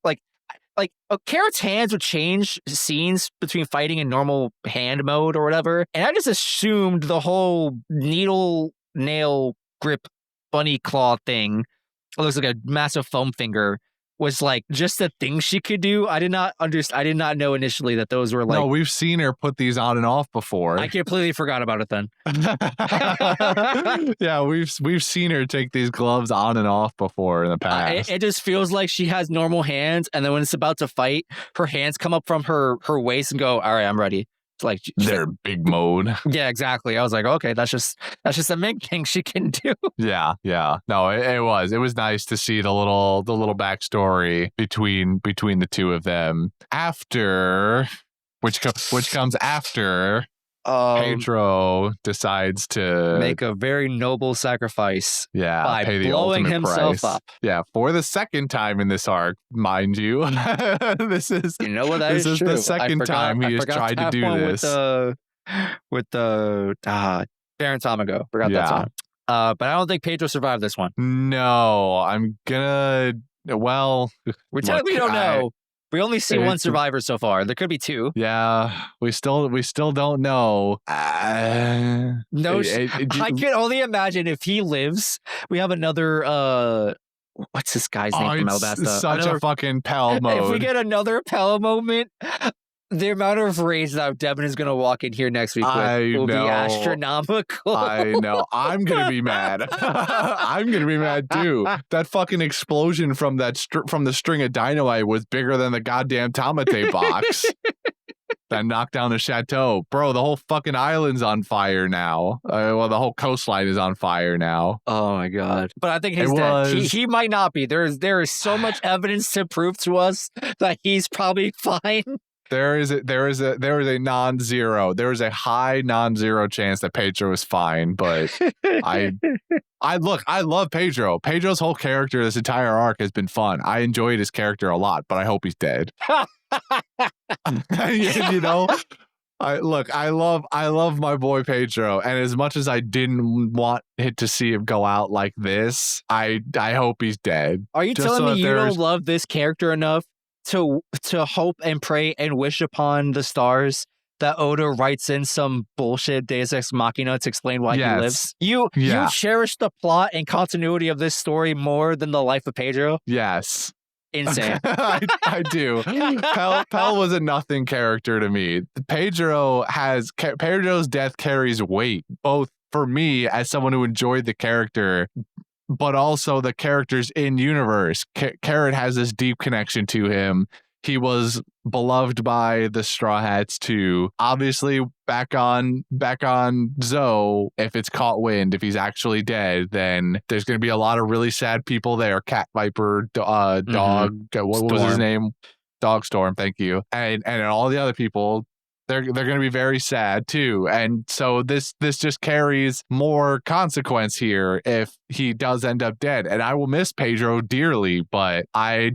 Carrot's hands would change scenes between fighting in normal hand mode or whatever. And I just assumed the whole needle nail grip bunny claw thing, it looks like a massive foam finger, was like just a thing she could do. I did not know initially that those were like. No, we've seen her put these on and off before. I completely forgot about it then. Yeah, we've seen her take these gloves on and off before in the past. It just feels like she has normal hands, and then when it's about to fight, her hands come up from her waist and go, "All right, I'm ready." It's like they're big mode. Yeah, exactly. I was like, okay, that's just a main thing she can do. Yeah. No, it was nice to see the little backstory between the two of them after, which comes after. Pedro decides to make a very noble sacrifice. Yeah, by pay the blowing ultimate himself price. up. Yeah, for the second time in this arc, mind you. This is the second time he has tried to do this with the Baron Tamago. Forgot that song. But I don't think Pedro survived this one. No, I'm gonna. Well, we technically don't know. We only see one survivor so far. There could be two. Yeah, we still don't know. I can only imagine if he lives. We have another. What's this guy's name from Alabasta? Such a fucking Pell mode. If we get another Pell moment, the amount of rage that Devin is going to walk in here next week with will be astronomical. I know. I'm going to be mad. I'm going to be mad too. That fucking explosion from from the string of dynamite was bigger than the goddamn Tamate box that knocked down the chateau. Bro, the whole fucking island's on fire now. The whole coastline is on fire now. Oh my God. But I think he's dead. He might not be. There is so much evidence to prove to us that he's probably fine. There is a non-zero. There is a high non-zero chance that Pedro is fine, but I love Pedro. Pedro's whole character, this entire arc has been fun. I enjoyed his character a lot, but I hope he's dead. You know, I love my boy Pedro, and as much as I didn't want it to see him go out like this, I hope he's dead. Are you telling me you don't love this character enough to hope and pray and wish upon the stars that Oda writes in some bullshit Deus Ex Machina to explain why he lives? You cherish the plot and continuity of this story more than the life of Pedro? Yes. Insane. I do. Pell was a nothing character to me. Pedro's death carries weight, both for me as someone who enjoyed the character, but also the characters in universe. Carrot has this deep connection to him. He was beloved by the Straw Hats too. Obviously, back on Zoe, if it's caught wind, if he's actually dead, then there's going to be a lot of really sad people there. Cat Viper, Dog, what was his name? Dogstorm, thank you. And all the other people, they're going to be very sad too. And so this just carries more consequence here if he does end up dead. And I will miss Pedro dearly, but I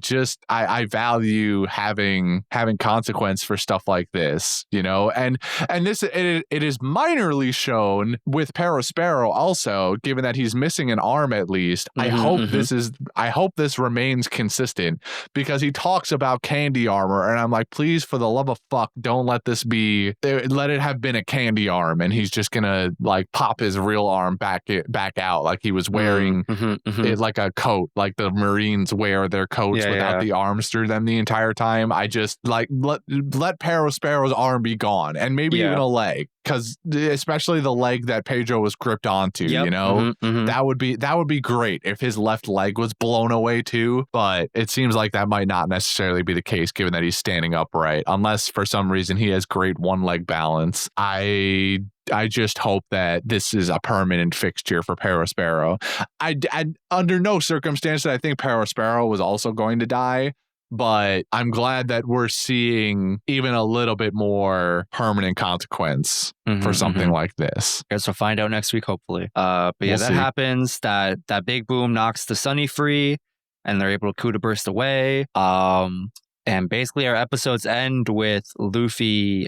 value having consequence for stuff like this, you know. And this it is minorly shown with Perospero also, given that he's missing an arm at least. I hope this remains consistent, because he talks about candy armor, and I'm like, please, for the love of fuck, don't let it have been a candy arm and he's just gonna like pop his real arm back out like he was wearing it like a coat, like the Marines wear their coats without the arms through them the entire time. I just like let Perospero's arm be gone, and maybe even a leg, because especially the leg that Pedro was gripped onto, you know, that would be great if his left leg was blown away too, but it seems like that might not necessarily be the case given that he's standing upright, unless for some reason he has great one leg balance. I just hope that this is a permanent fixture for Perospero. I under no circumstance did I think Perospero was also going to die, but I'm glad that we're seeing even a little bit more permanent consequence for something like this. Guess we'll find out next week, hopefully. But yeah, We'll that see. happens. That big boom knocks the Sunny free, and they're able to coup to burst away. And basically our episodes end with Luffy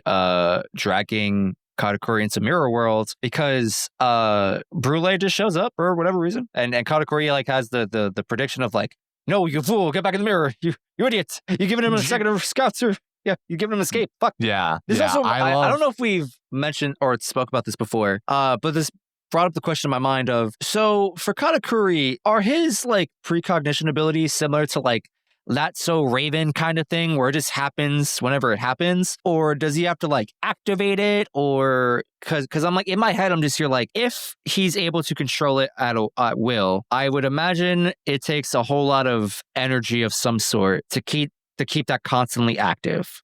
dragging Katakuri into Mirror World because Brule just shows up for whatever reason. And Katakuri like has the prediction of like, no, you fool, get back in the mirror. You idiot. You're giving him a second of scouts or yeah, you're giving him escape. Fuck. Yeah. There's yeah. also, I don't know if we've mentioned or spoke about this before, but this brought up the question in my mind of, so for Katakuri, are his like precognition abilities similar to like That's So Raven kind of thing where it just happens whenever it happens? Or does he have to like activate it? Or because I'm like in my head, I'm just here like, if he's able to control it at will, I would imagine it takes a whole lot of energy of some sort to keep that constantly active.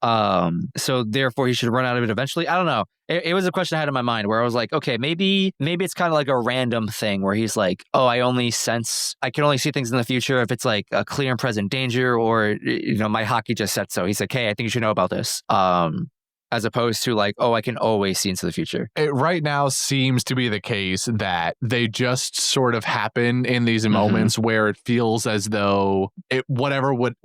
So therefore he should run out of it eventually. I don't know. It was a question I had in my mind where I was like, okay, maybe it's kind of like a random thing where he's like, oh, I can only see things in the future if it's like a clear and present danger, or, you know, my hockey just said so. He's like, hey, I think you should know about this. As opposed to like, oh, I can always see into the future. It right now seems to be the case that they just sort of happen in these moments where it feels as though whatever would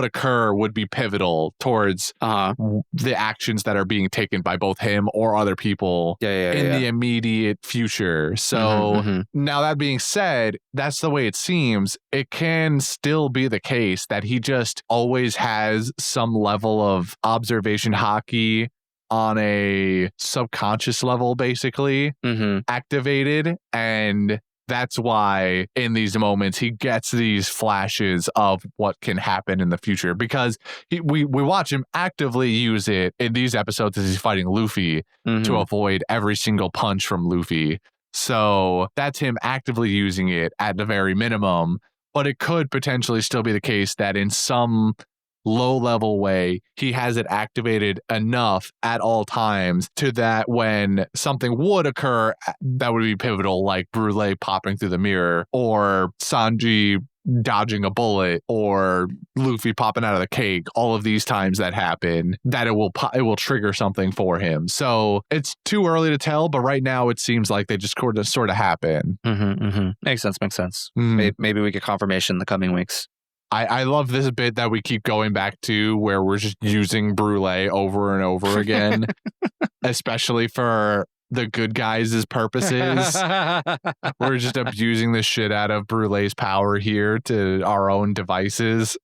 occur would be pivotal towards the actions that are being taken by both him or other people in the immediate future. So now that being said, that's the way it seems. It can still be the case that he just always has some level of observation hockey on a subconscious level, basically activated, and that's why in these moments he gets these flashes of what can happen in the future, because we watch him actively use it in these episodes as he's fighting Luffy to avoid every single punch from Luffy. So that's him actively using it at the very minimum, but it could potentially still be the case that in some low-level way he has it activated enough at all times to that when something would occur that would be pivotal, like Brule popping through the mirror, or Sanji dodging a bullet, or Luffy popping out of the cake, all of these times that happen, that it will trigger something for him. So it's too early to tell, but right now it seems like they just sort of happen. Makes sense. Maybe we get confirmation in the coming weeks. I love this bit that we keep going back to where we're just using Brule over and over again, especially for the good guys' purposes. We're just abusing the shit out of Brule's power here to our own devices.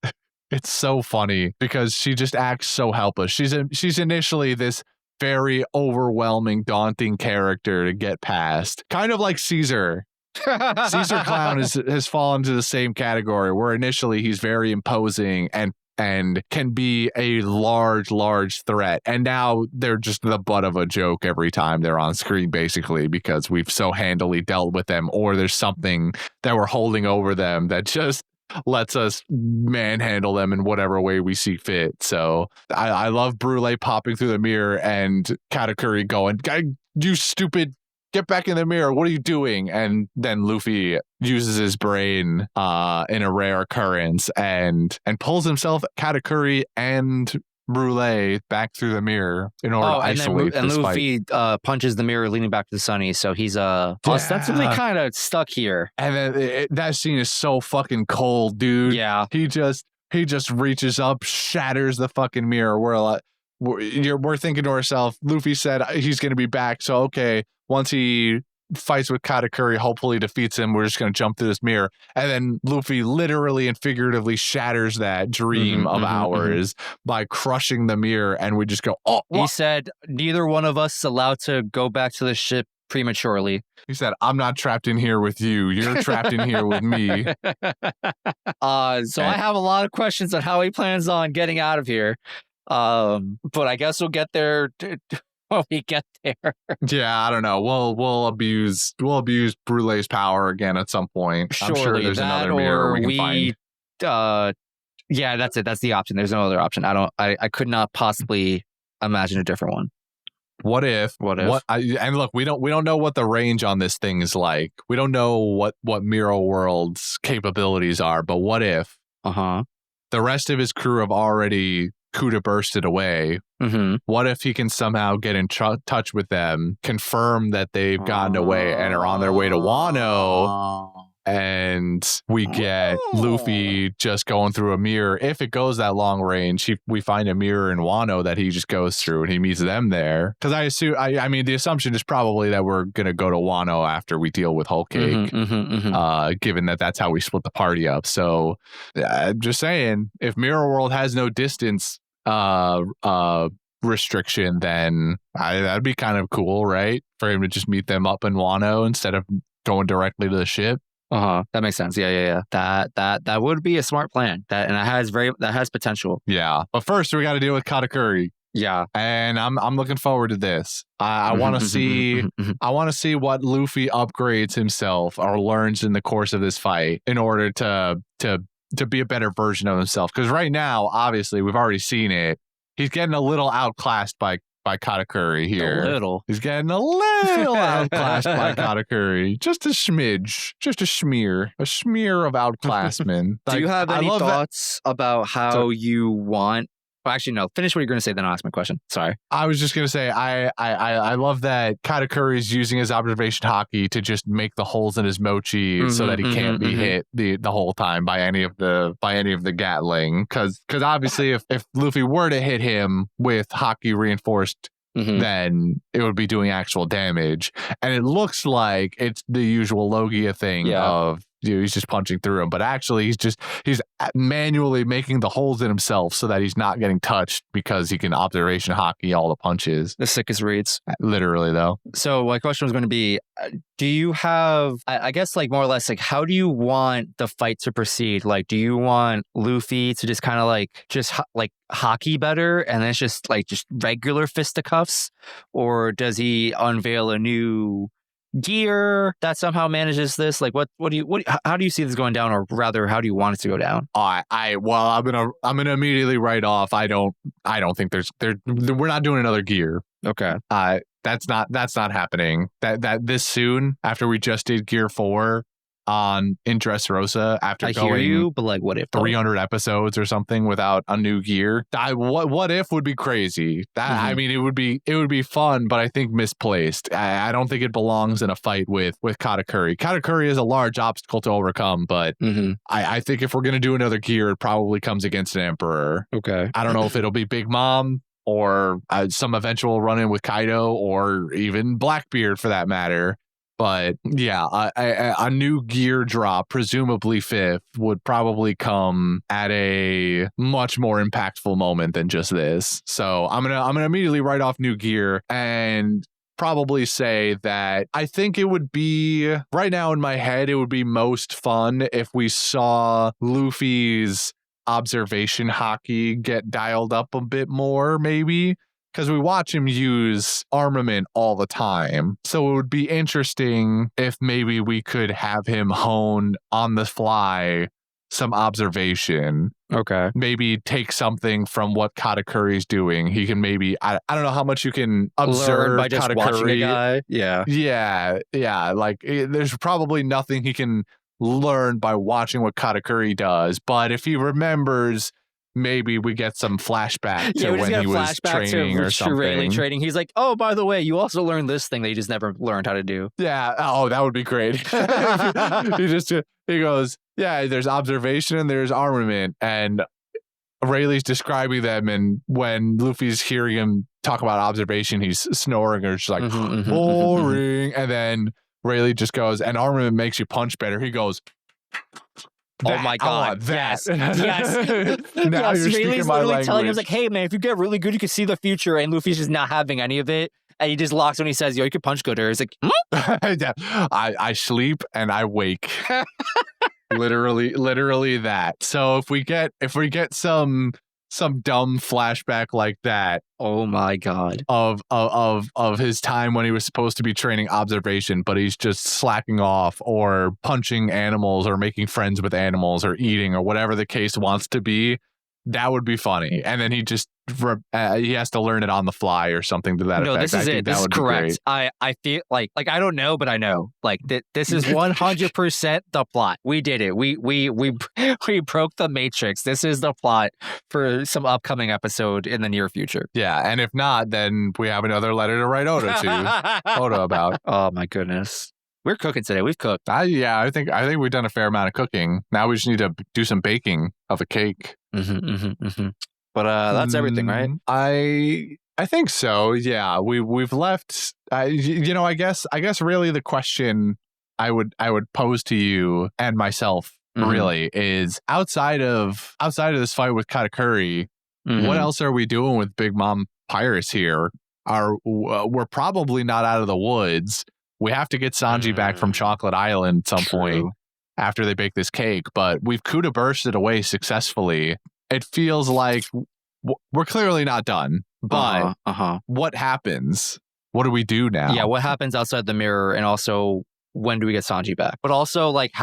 It's so funny because she just acts so helpless. She's initially this very overwhelming, daunting character to get past. Kind of like Caesar. Caesar Clown has fallen to the same category where initially he's very imposing and can be a large threat, and now they're just the butt of a joke every time they're on screen, basically, because we've so handily dealt with them, or there's something that we're holding over them that just lets us manhandle them in whatever way we see fit. So I love Brule popping through the mirror and Katakuri going, you stupid, get back in the mirror, what are you doing? And then Luffy uses his brain in a rare occurrence and pulls himself, Katakuri, and Brule back through the mirror in order to isolate and this Luffy punches the mirror leaning back to the Sunny, so he's ostensibly kind of stuck here. And then that scene is so fucking cold, dude. Yeah. He just reaches up, shatters the fucking mirror. We're thinking to ourselves, Luffy said he's going to be back, so okay, once he fights with Katakuri, hopefully defeats him, we're just going to jump through this mirror. And then Luffy literally and figuratively shatters that dream of ours by crushing the mirror, and we just go, oh, what? He said, neither one of us is allowed to go back to the ship prematurely. He said, I'm not trapped in here with you. You're trapped in here with me. So I have a lot of questions on how he plans on getting out of here. But I guess we'll get there when we get there. Yeah, I don't know. We'll abuse Brule's power again at some point. Surely, I'm sure there's another mirror we can find. Yeah, that's it. That's the option. There's no other option. I could not possibly imagine a different one. What if? And look, we don't know what the range on this thing is like. We don't know what Mirror World's capabilities are. But what if the rest of his crew have already Kuda bursted away. Mm-hmm. What if he can somehow get in touch with them, confirm that they've gotten away and are on their way to Wano, and we get Luffy just going through a mirror. If it goes that long range, we find a mirror in Wano that he just goes through and he meets them there. Because I assume, I mean, the assumption is probably that we're going to go to Wano after we deal with Whole Cake, given that that's how we split the party up. So I'm just saying, if Mirror World has no distance restriction, then that'd be kind of cool, right? For him to just meet them up in Wano instead of going directly to the ship. That makes sense. Yeah. That would be a smart plan. That has potential. Yeah, but first we got to deal with Katakuri. Yeah, and I'm looking forward to this. I want to see what Luffy upgrades himself or learns in the course of this fight in order to be a better version of himself. Because right now, obviously, we've already seen it. He's getting a little outclassed by Katakuri here. A little. He's getting a little outclassed by Katakuri. Just a smidge. Just a smear. A smear of outclassment. Do you have any thoughts about how you want... Well, actually, no. Finish what you're going to say, then I'll ask my question. Sorry. I was just going to say, I love that Katakuri is using his observation hockey to just make the holes in his mochi so that he can't be hit the whole time by any of the Gatling. Because obviously, if Luffy were to hit him with hockey reinforced, then it would be doing actual damage. And it looks like it's the usual Logia thing of, he's just punching through him, but actually he's manually making the holes in himself so that he's not getting touched because he can observation hockey all the punches. The sickest reads. Literally, though. So my question was going to be, do you have, I guess, like, more or less, like, how do you want the fight to proceed? Like, do you want Luffy to just kind of like hockey better and then it's just regular fisticuffs? Or does he unveil a new gear that somehow manages this? Like, how do you see this going down, or rather, how do you want it to go down? I'm gonna immediately write off. I don't think we're not doing another gear. Okay. That's not happening. That this soon after we just did Gear 4 in Dressrosa after I hear you, but like, what if 300 episodes or something without a new gear? What if would be crazy. I mean, it would be fun, but I think misplaced. I don't think it belongs in a fight with Katakuri. Katakuri is a large obstacle to overcome, but I think if we're gonna do another gear, it probably comes against an Emperor. Okay. I don't know if it'll be Big Mom or some eventual run-in with Kaido, or even Blackbeard for that matter. But yeah, a new gear drop, presumably 5th, would probably come at a much more impactful moment than just this. So I'm gonna immediately write off new gear and probably say that I think it would be, right now in my head, it would be most fun if we saw Luffy's observation hockey get dialed up a bit more, maybe. Because we watch him use armament all the time. So it would be interesting if maybe we could have him hone on the fly some observation. Okay. Maybe take something from what Katakuri's doing. He can maybe, I don't know how much you can observe learn by just Katakuri. Watching a guy. Yeah. Like, there's probably nothing he can learn by watching what Katakuri does. But if he remembers, maybe we get some flashback to when he was training or something. Training. He's like, oh, by the way, you also learned this thing that you just never learned how to do. Yeah. Oh, that would be great. He goes, yeah, there's observation and there's armament. And Rayleigh's describing them. And when Luffy's hearing him talk about observation, he's snoring or just like, boring. And then Rayleigh just goes, and armament makes you punch better. He goes, oh my God! Yes. Now you're speaking my language. Telling him, like, "Hey man, if you get really good, you can see the future." And Luffy's just not having any of it, and he just locks when he says, "Yo, you can punch gooder." It's like, I sleep and I wake. literally that. So if we get some dumb flashback like that, oh my God, of his time when he was supposed to be training observation, but he's just slacking off or punching animals or making friends with animals or eating or whatever the case wants to be, that would be funny. And then he just he has to learn it on the fly or something to that effect. No, this is it. This is correct. I feel like I don't know, but I know. Like this is 100% the plot. We did it. We broke the matrix. This is the plot for some upcoming episode in the near future. Yeah, and if not, then we have another letter to write Oda about. Oh my goodness. We're cooking today. We've cooked. I think we've done a fair amount of cooking. Now we just need to do some baking of a cake. But that's everything, right? I think so. Yeah, we've left. I guess really the question I would pose to you and myself really is outside of this fight with Katakuri, what else are we doing with Big Mom Pirates here? We're probably not out of the woods. We have to get Sanji back from Chocolate Island at some point after they bake this cake, but we've Kuda bursted away successfully. It feels like we're clearly not done, but what happens? What do we do now? Yeah, what happens outside the mirror, and also when do we get Sanji back? But also, like,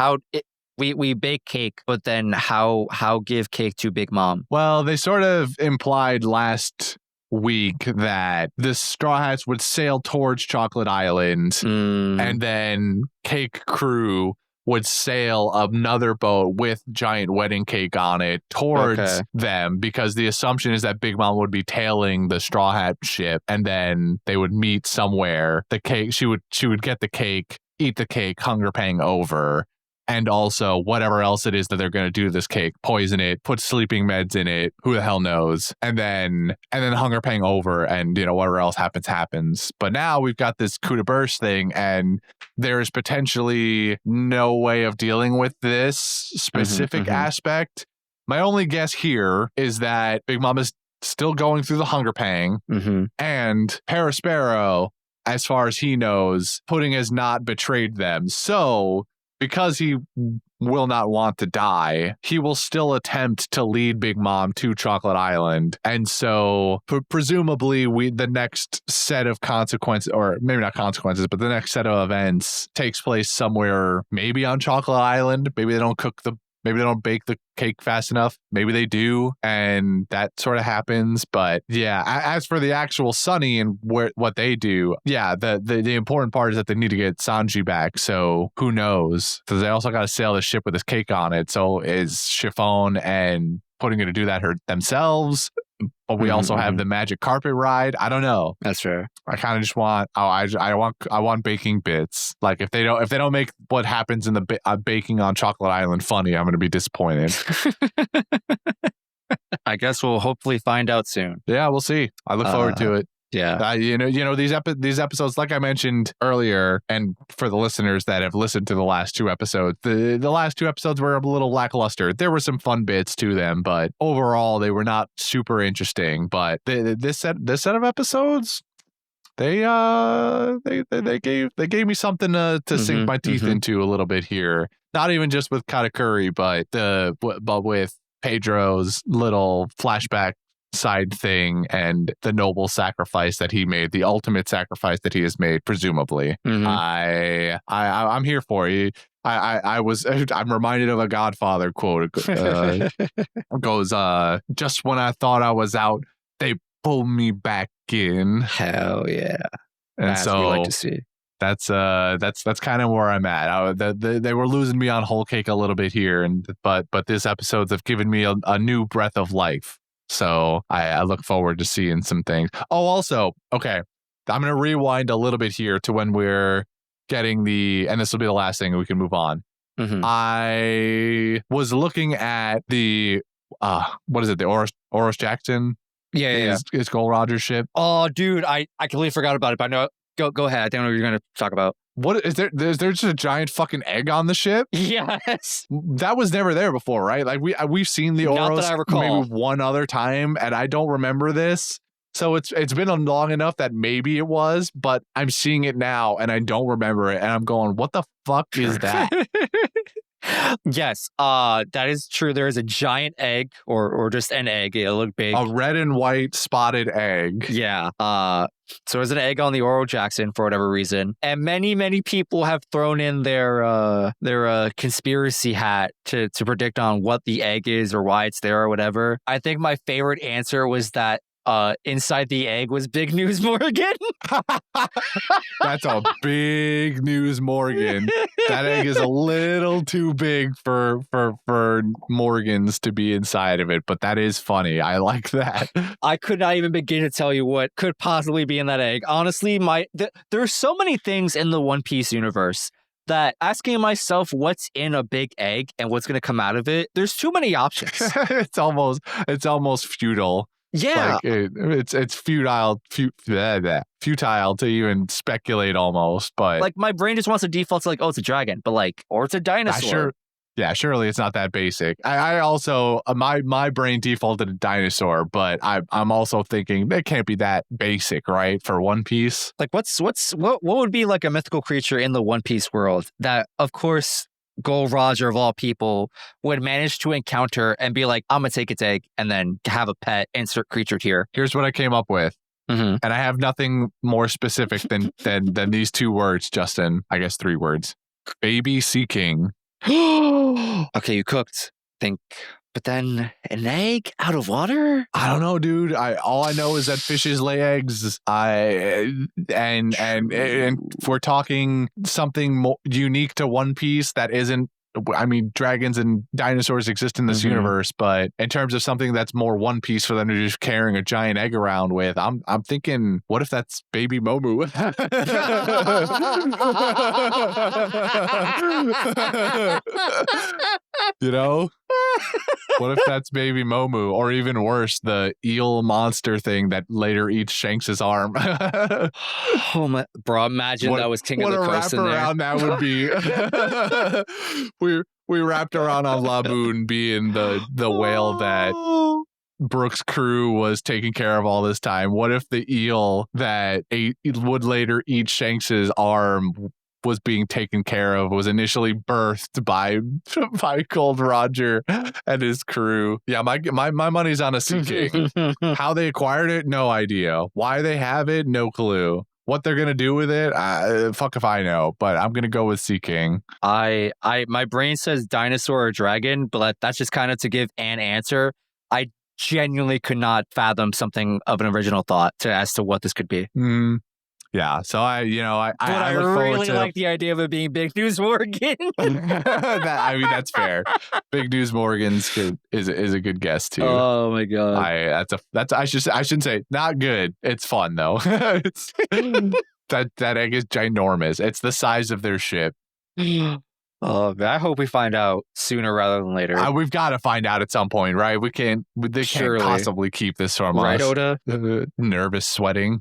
we bake cake, but then how give cake to Big Mom? Well, they sort of implied last week that the Straw Hats would sail towards Chocolate Island, and then Cake Crew would sail another boat with giant wedding cake on it towards them, because the assumption is that Big Mom would be tailing the Straw Hat ship, and then they would meet somewhere. The cake, she would get the cake, eat the cake, hunger pang over, and also whatever else it is that they're going to do to this cake, poison it, put sleeping meds in it, who the hell knows, and then hunger pang over, and whatever else happens. But now we've got this Kuda burst thing, and there is potentially no way of dealing with this specific aspect. My only guess here is that Big Mom is still going through the hunger pang, and Parasparrow, as far as he knows, Pudding has not betrayed them. So because he will not want to die, he will still attempt to lead Big Mom to Chocolate Island. And so presumably the next set of consequences, or maybe not consequences, but the next set of events takes place somewhere, maybe on Chocolate Island. Maybe they don't bake the cake fast enough. Maybe they do, and that sort of happens. But yeah, as for the actual Sunny and what they do, yeah, the important part is that they need to get Sanji back. So who knows? Because they also got to sail the ship with this cake on it. So is Chiffon and Pudding going to do that themselves? But we also have the magic carpet ride. I don't know. That's fair. I kind of just want. I want baking bits. Like if they don't make what happens in the baking on Chocolate Island funny, I'm going to be disappointed. I guess we'll hopefully find out soon. Yeah, we'll see. I look forward to it. Yeah. These episodes, like I mentioned earlier, and for the listeners that have listened to the last two episodes, the last two episodes were a little lackluster. There were some fun bits to them, but overall they were not super interesting. But this set of episodes, they gave me something to sink my teeth into a little bit here. Not even just with Katakuri, but with Pedro's little flashback side thing and the noble sacrifice that he made, the ultimate sacrifice that he has made, presumably. I'm here for you. I'm reminded of a Godfather quote. Goes, just when I thought I was out, they pulled me back in. Hell yeah. And As so we like to see. That's kind of where I'm at. They were losing me on Whole Cake a little bit here, but this episodes have given me a new breath of life. So I look forward to seeing some things. Oh, also, okay, I'm going to rewind a little bit here to when we're getting and this will be the last thing, and we can move on. I was looking at the, what is it, the Oros Jackson? Yeah. His Gold Roger ship. Oh, dude, I completely forgot about it, but no, go ahead. I don't know what you're going to talk about. What is there? Is there just a giant fucking egg on the ship? Yes. That was never there before, right? Like we've seen the Oros maybe one other time, and I don't remember this. So it's been long enough that maybe it was, but I'm seeing it now and I don't remember it, and I'm going, what the fuck is that? Yes, that is true. There is a giant egg, or just an egg. It'll look big. A red and white spotted egg. Yeah. So there's an egg on the Oro Jackson for whatever reason, and many people have thrown in their conspiracy hat to predict on what the egg is or why it's there or whatever. I think my favorite answer was that inside the egg was Big News Morgan. That's a big news, Morgan. That egg is a little too big for Morgans to be inside of it, but that is funny. I like that. I could not even begin to tell you what could possibly be in that egg. Honestly, there are so many things in the One Piece universe that asking myself what's in a big egg and what's going to come out of it, there's too many options. It's almost futile. Yeah, like it's futile to even speculate almost. But like my brain just wants to default to like, oh, it's a dragon, but like, or it's a dinosaur. Surely it's not that basic. I also my brain defaulted to dinosaur, but I'm also thinking it can't be that basic, right? For One Piece, Like, what would be like a mythical creature in the One Piece world that, of course, Gold Roger of all people would manage to encounter and be like, I'm gonna take its egg and then have a pet, insert creature here. here's what I came up with. Mm-hmm. And I have nothing more specific than these 2 words, Justin. I guess 3 words. Baby Sea King. Okay, you cooked. But then an egg out of water? I don't know, dude. All I know is that fishes lay eggs. And if we're talking something more unique to One Piece that isn't, I mean, dragons and dinosaurs exist in this universe, but in terms of something that's more One Piece for them to just carrying a giant egg around with, I'm thinking, what if that's Baby Momu? You know? What if that's Baby Momu? Or even worse, the eel monster thing that later eats Shanks' arm. Oh my, bro, imagine that was King of the Coast in there. What a wraparound that would be. we wrapped around on Laboon being the whale that Brooks' crew was taking care of all this time. What if the eel that would later eat Shanks' arm was being taken care of, was initially birthed by Gold Roger and his crew? Yeah, my money's on a Sea King. How they acquired it, no idea. Why they have it, no clue. What they're gonna do with it, fuck if I know. But I'm gonna go with Sea King. My brain says dinosaur or dragon, but that's just kind of to give an answer. I genuinely could not fathom something of an original thought as to what this could be. Yeah, so I look really like the idea of it being Big News Morgan. That's fair. Big News Morgan's is a good guess too. Oh my god, I shouldn't say not good. It's fun though. It's that egg is ginormous. It's the size of their ship. Oh, man, I hope we find out sooner rather than later. We've got to find out at some point, right? They can't possibly keep this from us. Right, Oda? Nervous sweating.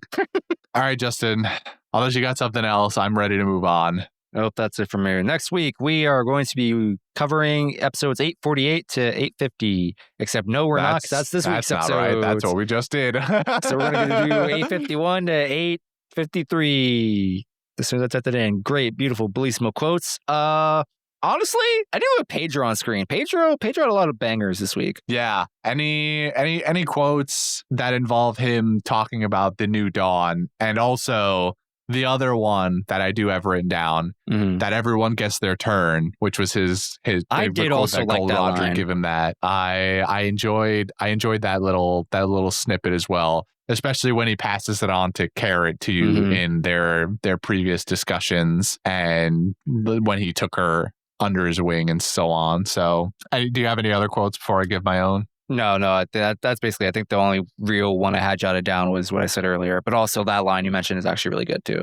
All right, Justin, unless you got something else, I'm ready to move on. Nope, that's it from here. Next week, we are going to be covering episodes 848 to 850. Except no, we're not, 'cause that's this week's episode. Right. That's what we just did. So we're going to do 851 to 853. As soon as I typed it in. Great, beautiful, bellissimo quotes. Honestly, I do have Pedro on screen. Pedro had a lot of bangers this week. Yeah. Any quotes that involve him talking about the new dawn, and also the other one that I do have written down, that everyone gets their turn, which was his I did also like that Roger line. Give him that. I enjoyed that little snippet as well. Especially when he passes it on to Carrot to you in their previous discussions, and when he took her under his wing and so on. So, do you have any other quotes before I give my own? No, that's basically, I think the only real one I had jotted down was what I said earlier. But also that line you mentioned is actually really good too.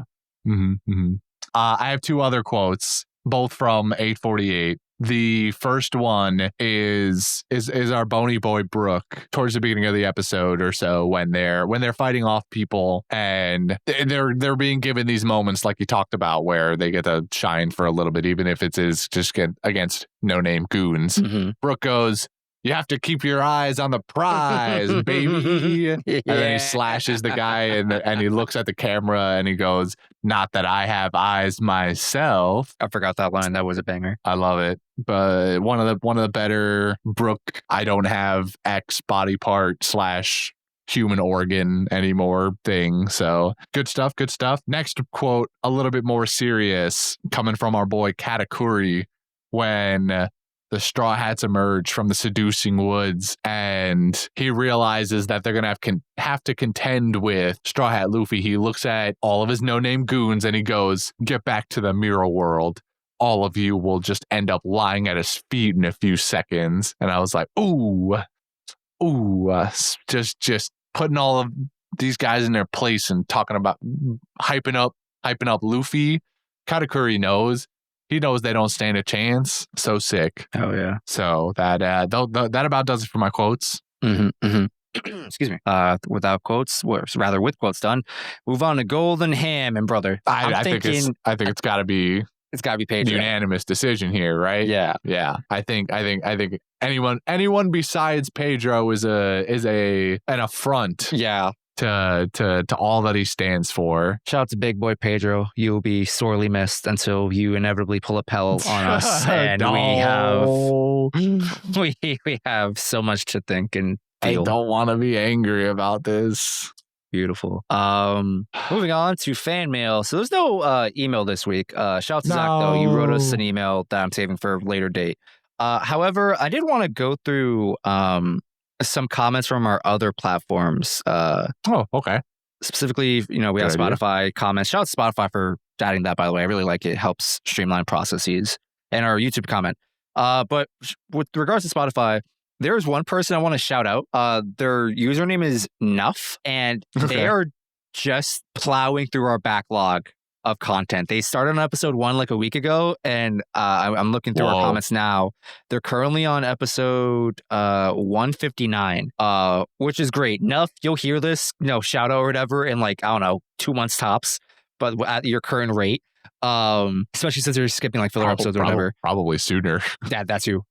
I have 2 other quotes, both from 848. The first one is our bony boy Brook towards the beginning of the episode or so, when they're fighting off people and they're being given these moments like you talked about where they get to shine for a little bit, even if it is just get against no-name goons. Brook goes, "You have to keep your eyes on the prize, baby." And then he slashes the guy and he looks at the camera and he goes, "Not that I have eyes myself." I forgot that line. That was a banger. I love it. But one of the better Brook, I don't have X body part / human organ anymore thing. So good stuff. Next quote, a little bit more serious, coming from our boy Katakuri, when the Straw Hats emerge from the Seducing Woods, and he realizes that they're gonna have to contend with Straw Hat Luffy. He looks at all of his no-name goons and he goes, "Get back to the mirror world. All of you will just end up lying at his feet in a few seconds." And I was like, ooh, just putting all of these guys in their place and talking about hyping up Luffy. Katakuri knows. He knows they don't stand a chance. So sick. Oh yeah. So that about does it for my quotes. Excuse me. Without quotes, or rather with quotes done. Move on to Golden Ham and brother. I think it's got to be. It's got to be Pedro. Unanimous decision here, right? Yeah. I think anyone besides Pedro is an affront. Yeah. To all that he stands for. Shout out to big boy Pedro. You'll be sorely missed until you inevitably pull a Pell on us, and we have so much to think and feel. I don't want to be angry about this. Beautiful. Moving on to fan mail. So there's no email this week. Shout out to Zach though. You wrote us an email that I'm saving for a later date. However, I did want to go through some comments from our other platforms. Okay. Specifically, we have Spotify comments. Shout out to Spotify for adding that, by the way. I really like it. It helps streamline processes. And our YouTube comment. But with regards to Spotify, there's one person I want to shout out. Their username is Nuff, and they are just plowing through our backlog of content. They started on episode 1 like a week ago, and I'm looking through our comments now. They're currently on episode 159, which is great. Nuff, you'll hear this, shout out or whatever in 2 months tops, but at your current rate, especially since you're skipping filler episodes or whatever. Probably sooner. That's you.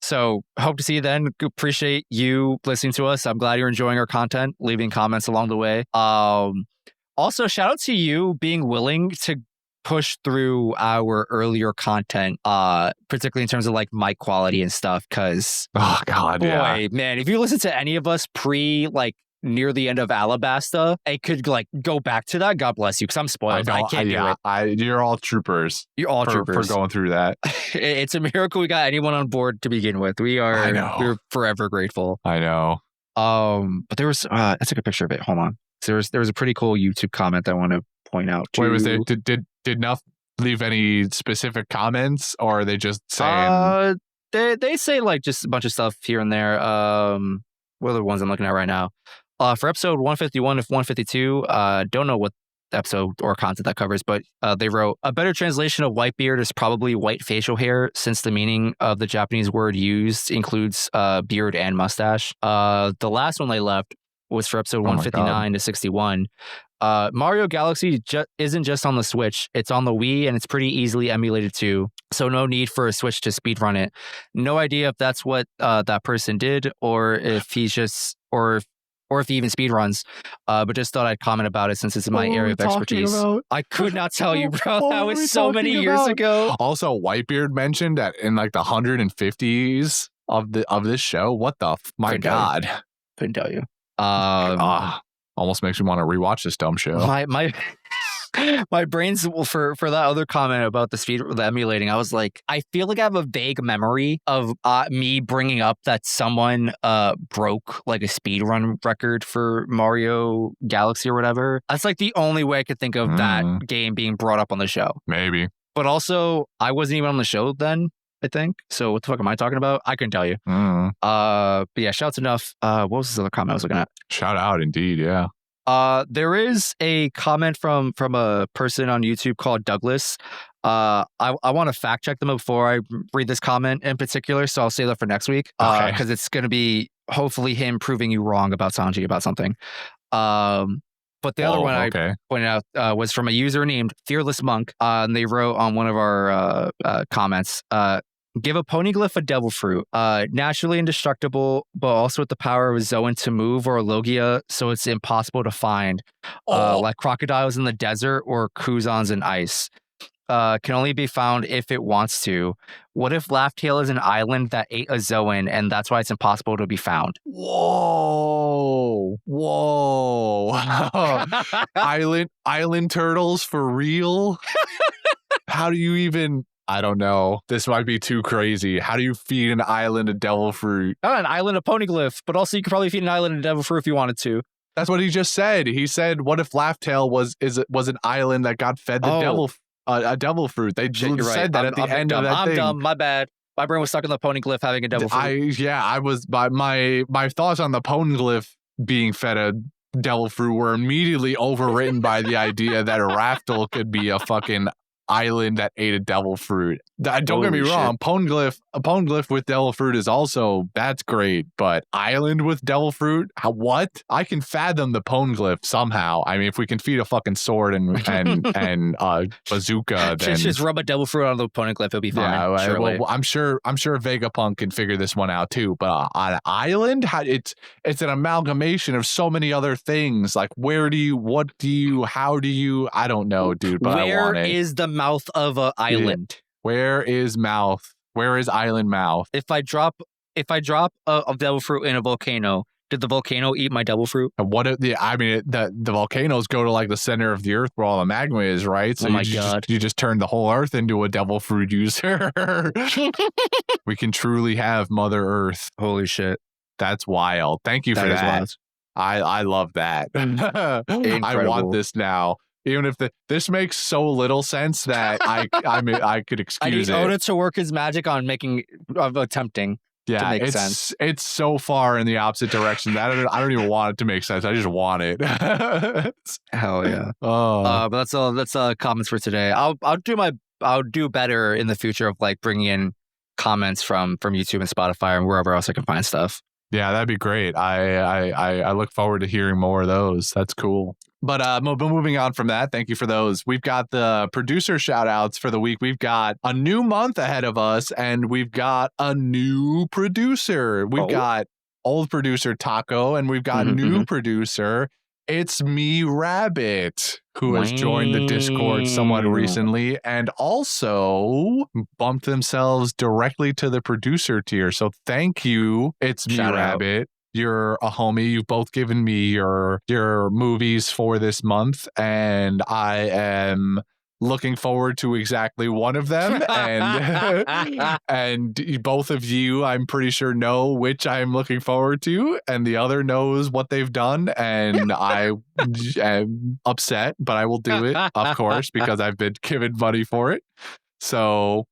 So hope to see you then. Appreciate you listening to us. I'm glad you're enjoying our content, leaving comments along the way. Also, shout out to you being willing to push through our earlier content, particularly in terms of mic quality and stuff. Because, man, if you listen to any of us near the end of Alabasta, I could go back to that. God bless you, because I'm spoiled. I can't do it. You're all troopers. You're all troopers for going through that. It's a miracle we got anyone on board to begin with. We're forever grateful. I know. But there was I took a picture of it. Hold on. There was a pretty cool YouTube comment that I want to point out. Wait, was there? Did Nuff leave any specific comments, or are they just saying? They say just a bunch of stuff here and there. What are the ones I'm looking at right now? For episode 151 to 152, don't know what episode or content that covers, but they wrote, a better translation of whitebeard is probably white facial hair, since the meaning of the Japanese word used includes beard and mustache. The last one they left was for episode 159 to 61. Mario Galaxy isn't just on the Switch, it's on the Wii, and it's pretty easily emulated too, so no need for a Switch to speedrun it. No idea if that's what that person did, or if he's just, or if he even speedruns, but just thought I'd comment about it since it's my area of expertise. I could not tell you, bro. That was so many years ago. Also, Whitebeard mentioned that in the 150s of this show. What the my God. Couldn't tell you. Almost makes me want to rewatch this dumb show. My brain's for that other comment about the emulating. I was like, I feel like I have a vague memory of me bringing up that someone broke a speedrun record for Mario Galaxy or whatever. That's the only way I could think of that game being brought up on the show. Maybe. But also, I wasn't even on the show then, I think. So what the fuck am I talking about? I couldn't tell you. But yeah, shouts enough. What was this other comment I was looking at? Shout out, indeed, yeah. There is a comment from a person on YouTube called Douglas. I want to fact check them before I read this comment in particular, so I'll save that for next week. Because it's going to be hopefully him proving you wrong about Sanji about something. But the other one I pointed out was from a user named Fearless Monk. And they wrote on one of our comments, give a poneglyph a devil fruit, naturally indestructible, but also with the power of Zoan to move, or a Logia, so it's impossible to find, like crocodiles in the desert or Kuzans in ice. Can only be found if it wants to. What if Laugh-Tail is an island that ate a Zoan, and that's why it's impossible to be found? Whoa. Island turtles for real? How do you even... I don't know. This might be too crazy. How do you feed an island a devil fruit? An island of poneglyph, but also you could probably feed an island of devil fruit if you wanted to. That's what he just said. He said, "What if Laughtail was an island that got fed the a devil fruit?" They said right. that at the end of that I'm thing. dumb. My bad. My brain was stuck on the poneglyph having a devil fruit. I was. My thoughts on the poneglyph being fed a devil fruit were immediately overwritten by the idea that a Raftel could be a fucking island that ate a devil fruit. Don't get me wrong, a poneglyph with devil fruit is also, that's great, but island with devil fruit? What? I can fathom the poneglyph somehow. I mean, if we can feed a fucking sword and bazooka, then just rub a devil fruit on the poneglyph, it'll be fine. Yeah, well, I'm sure Vegapunk can figure this one out too. But on an island, it's an amalgamation of so many other things. Like, how do you? I don't know, dude. But I want it. Where is the mouth of an island? Where is mouth? Where is island mouth? If I drop a devil fruit in a volcano, did the volcano eat my devil fruit? The volcanoes go to like the center of the earth where all the magma is, right? So you just turn the whole earth into a devil fruit user. We can truly have Mother Earth. Holy shit. That's wild. Thank you for that. I love that. I want this now. Even if this makes so little sense that I could excuse it. I need Oda to work his magic on attempting to make sense. It's so far in the opposite direction that I don't even want it to make sense. I just want it. Hell yeah. Oh. But that's comments for today. I'll do better in the future of like bringing in comments from YouTube and Spotify and wherever else I can find stuff. Yeah, that'd be great. I look forward to hearing more of those. That's cool. But moving on from that, thank you for those. We've got the producer shout outs for the week. We've got a new month ahead of us, and we've got a new producer. We've got old producer Taco, and we've got new producer. It's me, Rabbit, who has joined the Discord somewhat recently and also bumped themselves directly to the producer tier. So thank you. It's me, Rabbit. You're a homie. You've both given me your movies for this month, and I am looking forward to exactly one of them. And both of you, I'm pretty sure, know which I'm looking forward to, and the other knows what they've done. And I am upset, but I will do it, of course, because I've been given money for it. So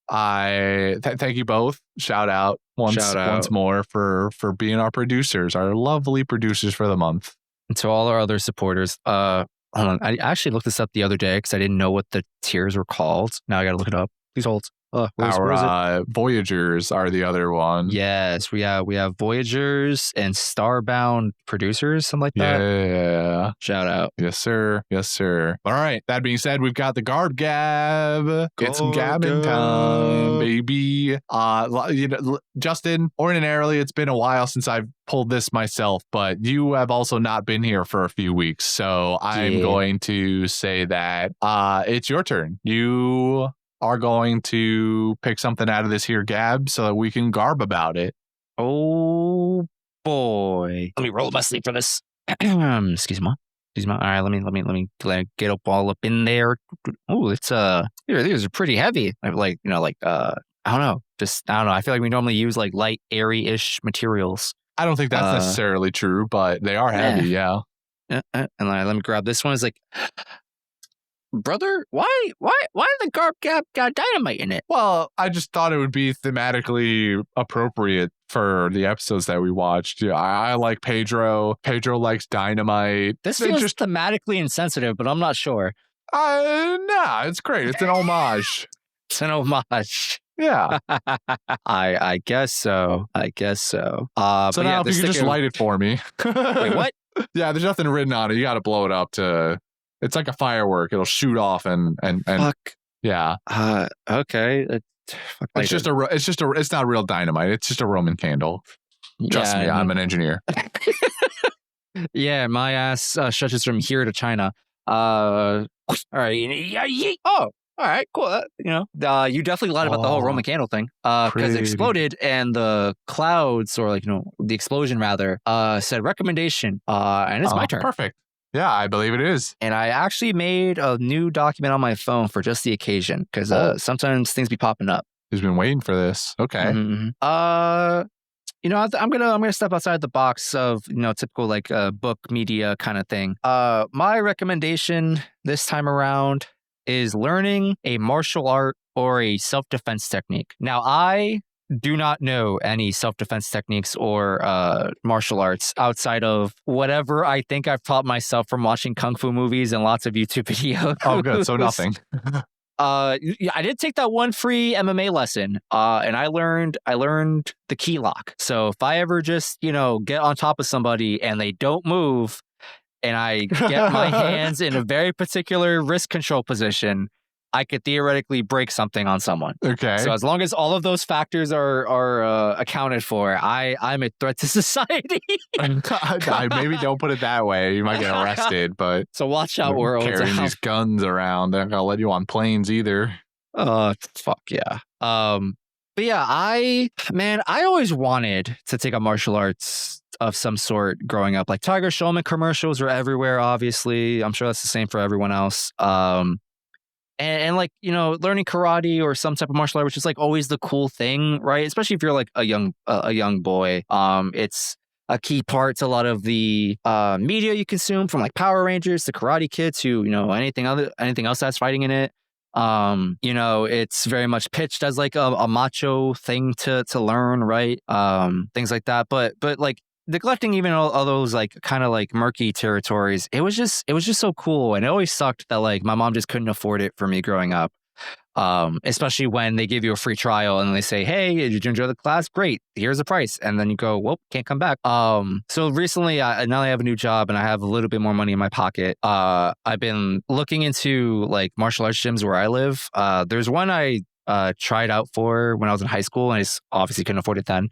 I thank you both. Shout out once more for being our producers, our lovely producers for the month. And to all our other supporters, hold on. I actually looked this up the other day because I didn't know what the tiers were called. Now I got to look it up. Please hold. Our Voyagers are the other one. Yes, we have Voyagers and Starbound producers, something like that. Yeah. Shout out. Yes, sir. Yes, sir. All right. That being said, we've got the Garb Gab. Get some gabbing time, baby. Justin, ordinarily it's been a while since I've pulled this myself, but you have also not been here for a few weeks. So I'm going to say that it's your turn. You are going to pick something out of this here Gab so that we can garb about it. Oh boy. Let me roll my sleeve for this. Excuse me. All right, let me get all up in there. Oh, it's these are pretty heavy. I don't know. I feel like we normally use like light, airy-ish materials. I don't think that's necessarily true, but they are heavy, yeah. And let me grab this one. It's like, brother, why the Garb Gab got dynamite in it? Well, I just thought it would be thematically appropriate for the episodes that we watched. Yeah, I like Pedro. Pedro likes dynamite. This feels just thematically insensitive, but I'm not sure. Nah, it's great. It's an homage. It's an homage. Yeah. I guess so. So now if you could just light it for me. Wait, what? Yeah, there's nothing written on it. You got to blow it up to. It's like a firework. It'll shoot off and fuck. Yeah. Okay. It's not real dynamite. It's just a Roman candle. Trust me, I'm an engineer. Yeah, my ass stretches from here to China. All right. Oh, all right, cool. You definitely lied about the whole Roman candle thing because it exploded and the clouds, or the explosion rather, said recommendation, and it's my turn. Perfect. Yeah, I believe it is. And I actually made a new document on my phone for just the occasion because sometimes things be popping up. Who's been waiting for this? Okay. I'm gonna step outside the box of typical like book media kind of thing. My recommendation this time around is learning a martial art or a self-defense technique. Now, I do not know any self-defense techniques or martial arts outside of whatever I think I've taught myself from watching kung fu movies and lots of YouTube videos. Oh, good. So nothing. I did take that one free MMA lesson, and I learned the key lock. So if I ever just get on top of somebody and they don't move, and I get my hands in a very particular wrist control position, I could theoretically break something on someone. Okay. So as long as all of those factors are accounted for, I'm a threat to society. Maybe don't put it that way. You might get arrested, but so watch out, world. Carrying these guns around, they're not gonna let you on planes either. Fuck yeah. But yeah, I always wanted to take up martial arts of some sort growing up. Like Tiger Showman commercials are everywhere, obviously. I'm sure that's the same for everyone else. And like, learning karate or some type of martial art, which is like always the cool thing, right? Especially if you're like a young boy. It's a key part to a lot of the media you consume, from like Power Rangers to Karate Kid to, anything else that's fighting in it. It's very much pitched as like a macho thing to learn, right? Things like that. But like neglecting even all those like kind of like murky territories, it was just so cool. And it always sucked that like my mom just couldn't afford it for me growing up. Especially when they give you a free trial and they say, hey, did you enjoy the class? Great. Here's the price. And then you go, well, can't come back. So recently, now that I have a new job and I have a little bit more money in my pocket, I've been looking into like martial arts gyms where I live. There's one I tried out for when I was in high school, and I just obviously couldn't afford it then.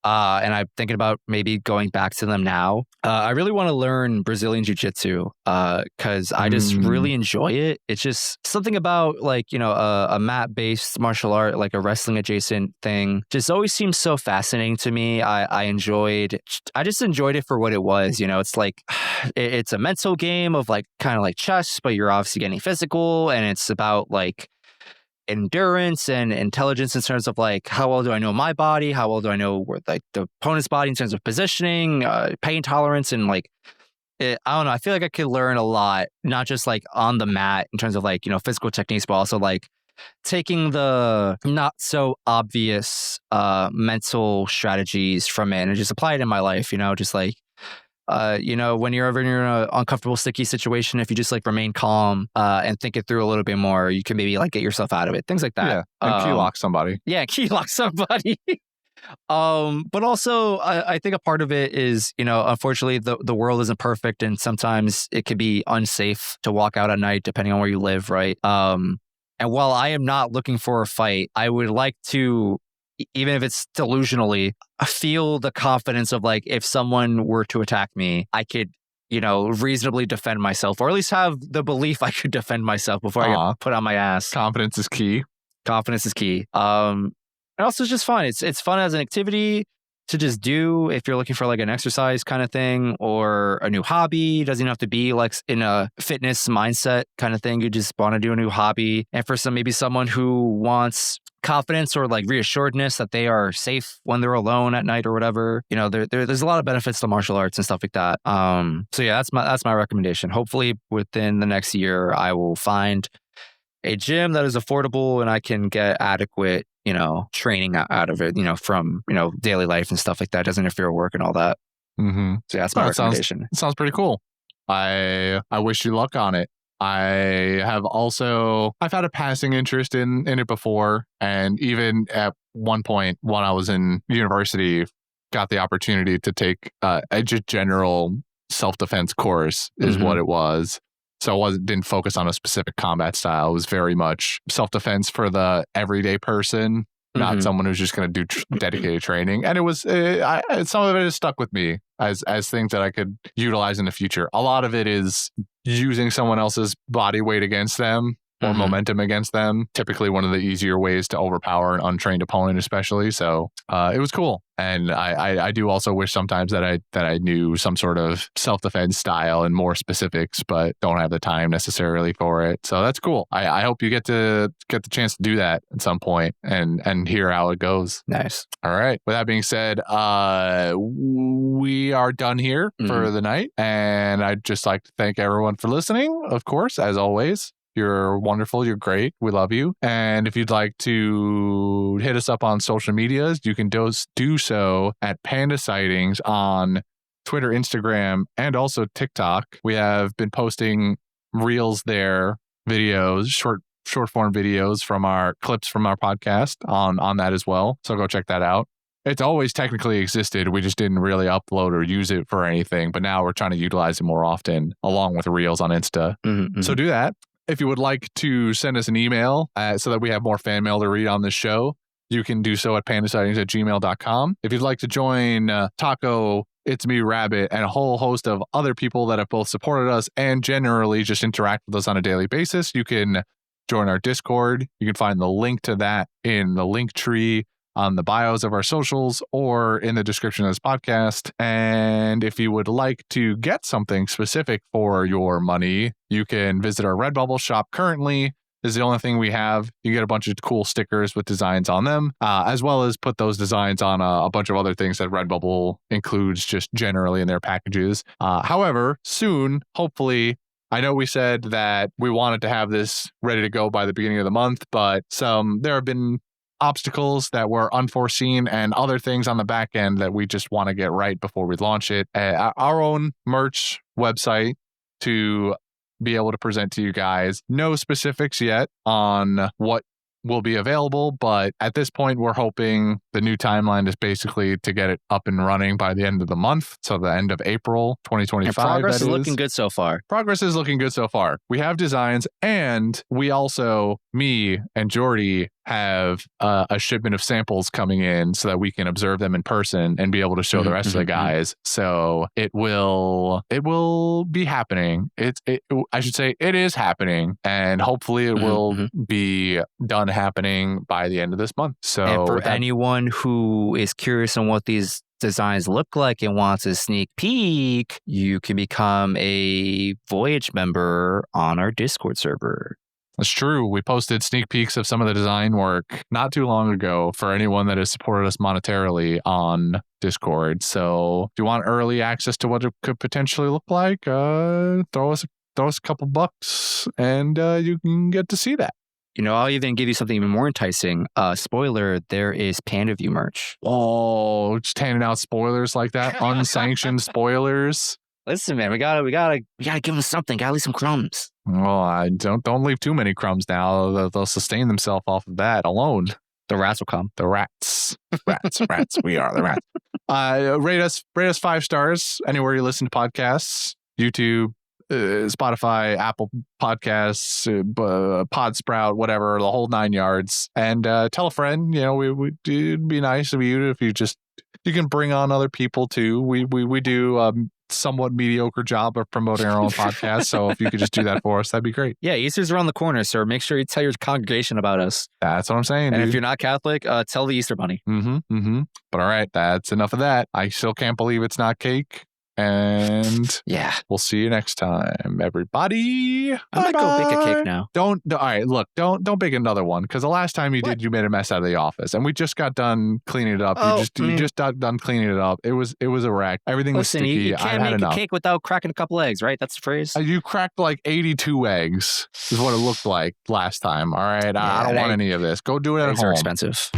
And I'm thinking about maybe going back to them now. I really want to learn Brazilian Jiu-Jitsu because I just really enjoy it. It's just something about like, a mat-based martial art, like a wrestling adjacent thing, just always seems so fascinating to me. I just enjoyed it for what it was. It's like, it's a mental game of like kind of like chess, but you're obviously getting physical, and it's about like endurance and intelligence in terms of like, how well do I know my body? How well do I know where like the opponent's body in terms of positioning, pain tolerance, and like, I don't know. I feel like I could learn a lot, not just like on the mat in terms of like, physical techniques, but also like taking the not so obvious mental strategies from it and just apply it in my life, just like, when you're ever in an uncomfortable, sticky situation, if you just like remain calm and think it through a little bit more, you can maybe like get yourself out of it. Things like that. Yeah, and key lock somebody. Yeah, key lock somebody. But also, I think a part of it is, unfortunately, the world isn't perfect, and sometimes it can be unsafe to walk out at night, depending on where you live, right? And while I am not looking for a fight, I would like to, even if it's delusionally, feel the confidence of like, if someone were to attack me, I could, reasonably defend myself, or at least have the belief I could defend myself before I get put on my ass. Confidence is key. And also it's just fun. It's fun as an activity to just do if you're looking for like an exercise kind of thing or a new hobby. It doesn't have to be like in a fitness mindset kind of thing. You just want to do a new hobby. And for maybe someone who wants confidence or like reassuredness that they are safe when they're alone at night or whatever, there's a lot of benefits to martial arts and stuff like that. So yeah, that's my recommendation. Hopefully within the next year, I will find a gym that is affordable and I can get adequate, training out of it, from, daily life and stuff like that. Doesn't interfere with work and all that. Mm-hmm. So yeah, that's my recommendation. Sounds pretty cool. I wish you luck on it. I've had a passing interest in it before. And even at one point when I was in university, got the opportunity to take a just general self-defense course is what it was. So I didn't focus on a specific combat style. It was very much self-defense for the everyday person, not someone who's just going to do dedicated training. And it was some of it has stuck with me as things that I could utilize in the future. A lot of it is using someone else's body weight against them or momentum against them. Typically one of the easier ways to overpower an untrained opponent, especially. So it was cool. And I do also wish sometimes that I knew some sort of self-defense style and more specifics, but don't have the time necessarily for it. So that's cool. I hope you get the chance to do that at some point and hear how it goes. Nice. All right. With that being said, we are done here for the night. And I'd just like to thank everyone for listening, of course, as always. You're wonderful. You're great. We love you. And if you'd like to hit us up on social medias, you can do so at Panda Sightings on Twitter, Instagram, and also TikTok. We have been posting reels there, videos, short form videos from our clips from our podcast on that as well. So go check that out. It's always technically existed. We just didn't really upload or use it for anything. But now we're trying to utilize it more often along with reels on Insta. So do that. If you would like to send us an email so that we have more fan mail to read on this show, you can do so at pandasightings@gmail.com. If you'd like to join Taco, It's Me, Rabbit, and a whole host of other people that have both supported us and generally just interact with us on a daily basis, you can join our Discord. You can find the link to that in the link tree on the bios of our socials or in the description of this podcast. And if you would like to get something specific for your money, you can visit our Redbubble shop currently. This is the only thing we have. You get a bunch of cool stickers with designs on them, as well as put those designs on a bunch of other things that Redbubble includes just generally in their packages. However, soon, hopefully, I know we said that we wanted to have this ready to go by the beginning of the month, but there have been obstacles that were unforeseen and other things on the back end that we just want to get right before we launch it. Our own merch website to be able to present to you guys. No specifics yet on what will be available, but at this point we're hoping the new timeline is basically to get it up and running by the end of the month, so the end of April 2025. And progress is looking good so far. Progress is looking good so far. We have designs, and we also, me and Jordy, have a shipment of samples coming in so that we can observe them in person and be able to show the rest of the guys. So it will be happening. I should say it is happening, and hopefully it will be done happening by the end of this month. So and for anyone who is curious on what these designs look like and wants a sneak peek, you can become a Voyage member on our Discord server. That's true. We posted sneak peeks of some of the design work not too long ago for anyone that has supported us monetarily on Discord. So if you want early access to what it could potentially look like, throw us a couple bucks and you can get to see that. You know, I'll even give you something even more enticing. Spoiler, there is Panda View merch. Oh, just handing out spoilers like that? Unsanctioned spoilers? Listen, man, we gotta give them something. Gotta leave some crumbs. Well, I don't leave too many crumbs now. They'll sustain themselves off of that alone. The rats will come. The rats. Rats. We are the rats. Rate us 5 stars anywhere you listen to podcasts. YouTube, Spotify, Apple Podcasts, Podsprout, whatever, the whole 9 yards. And tell a friend. You know, it'd be nice of you if you can bring on other people too. We do somewhat mediocre job of promoting our own podcast. So if you could just do that for us, that'd be great. Yeah, Easter's around the corner, sir. Make sure you tell your congregation about us. That's what I'm saying. And dude. if you're not Catholic, tell the Easter Bunny. But all right, that's enough of that. I still can't believe it's not cake. And yeah, we'll see you next time, everybody. I might go bake a cake now. All right, look, don't bake another one, because the last time you did, you made a mess out of the office, and we just got done cleaning it up. You just got done cleaning it up. It was a wreck. Everything was sticky. You can't make a cake without cracking a couple eggs, right? That's the phrase. You cracked like 82 eggs, is what it looked like last time. All right, I don't want any of this. Go do it at home. Eggs are expensive.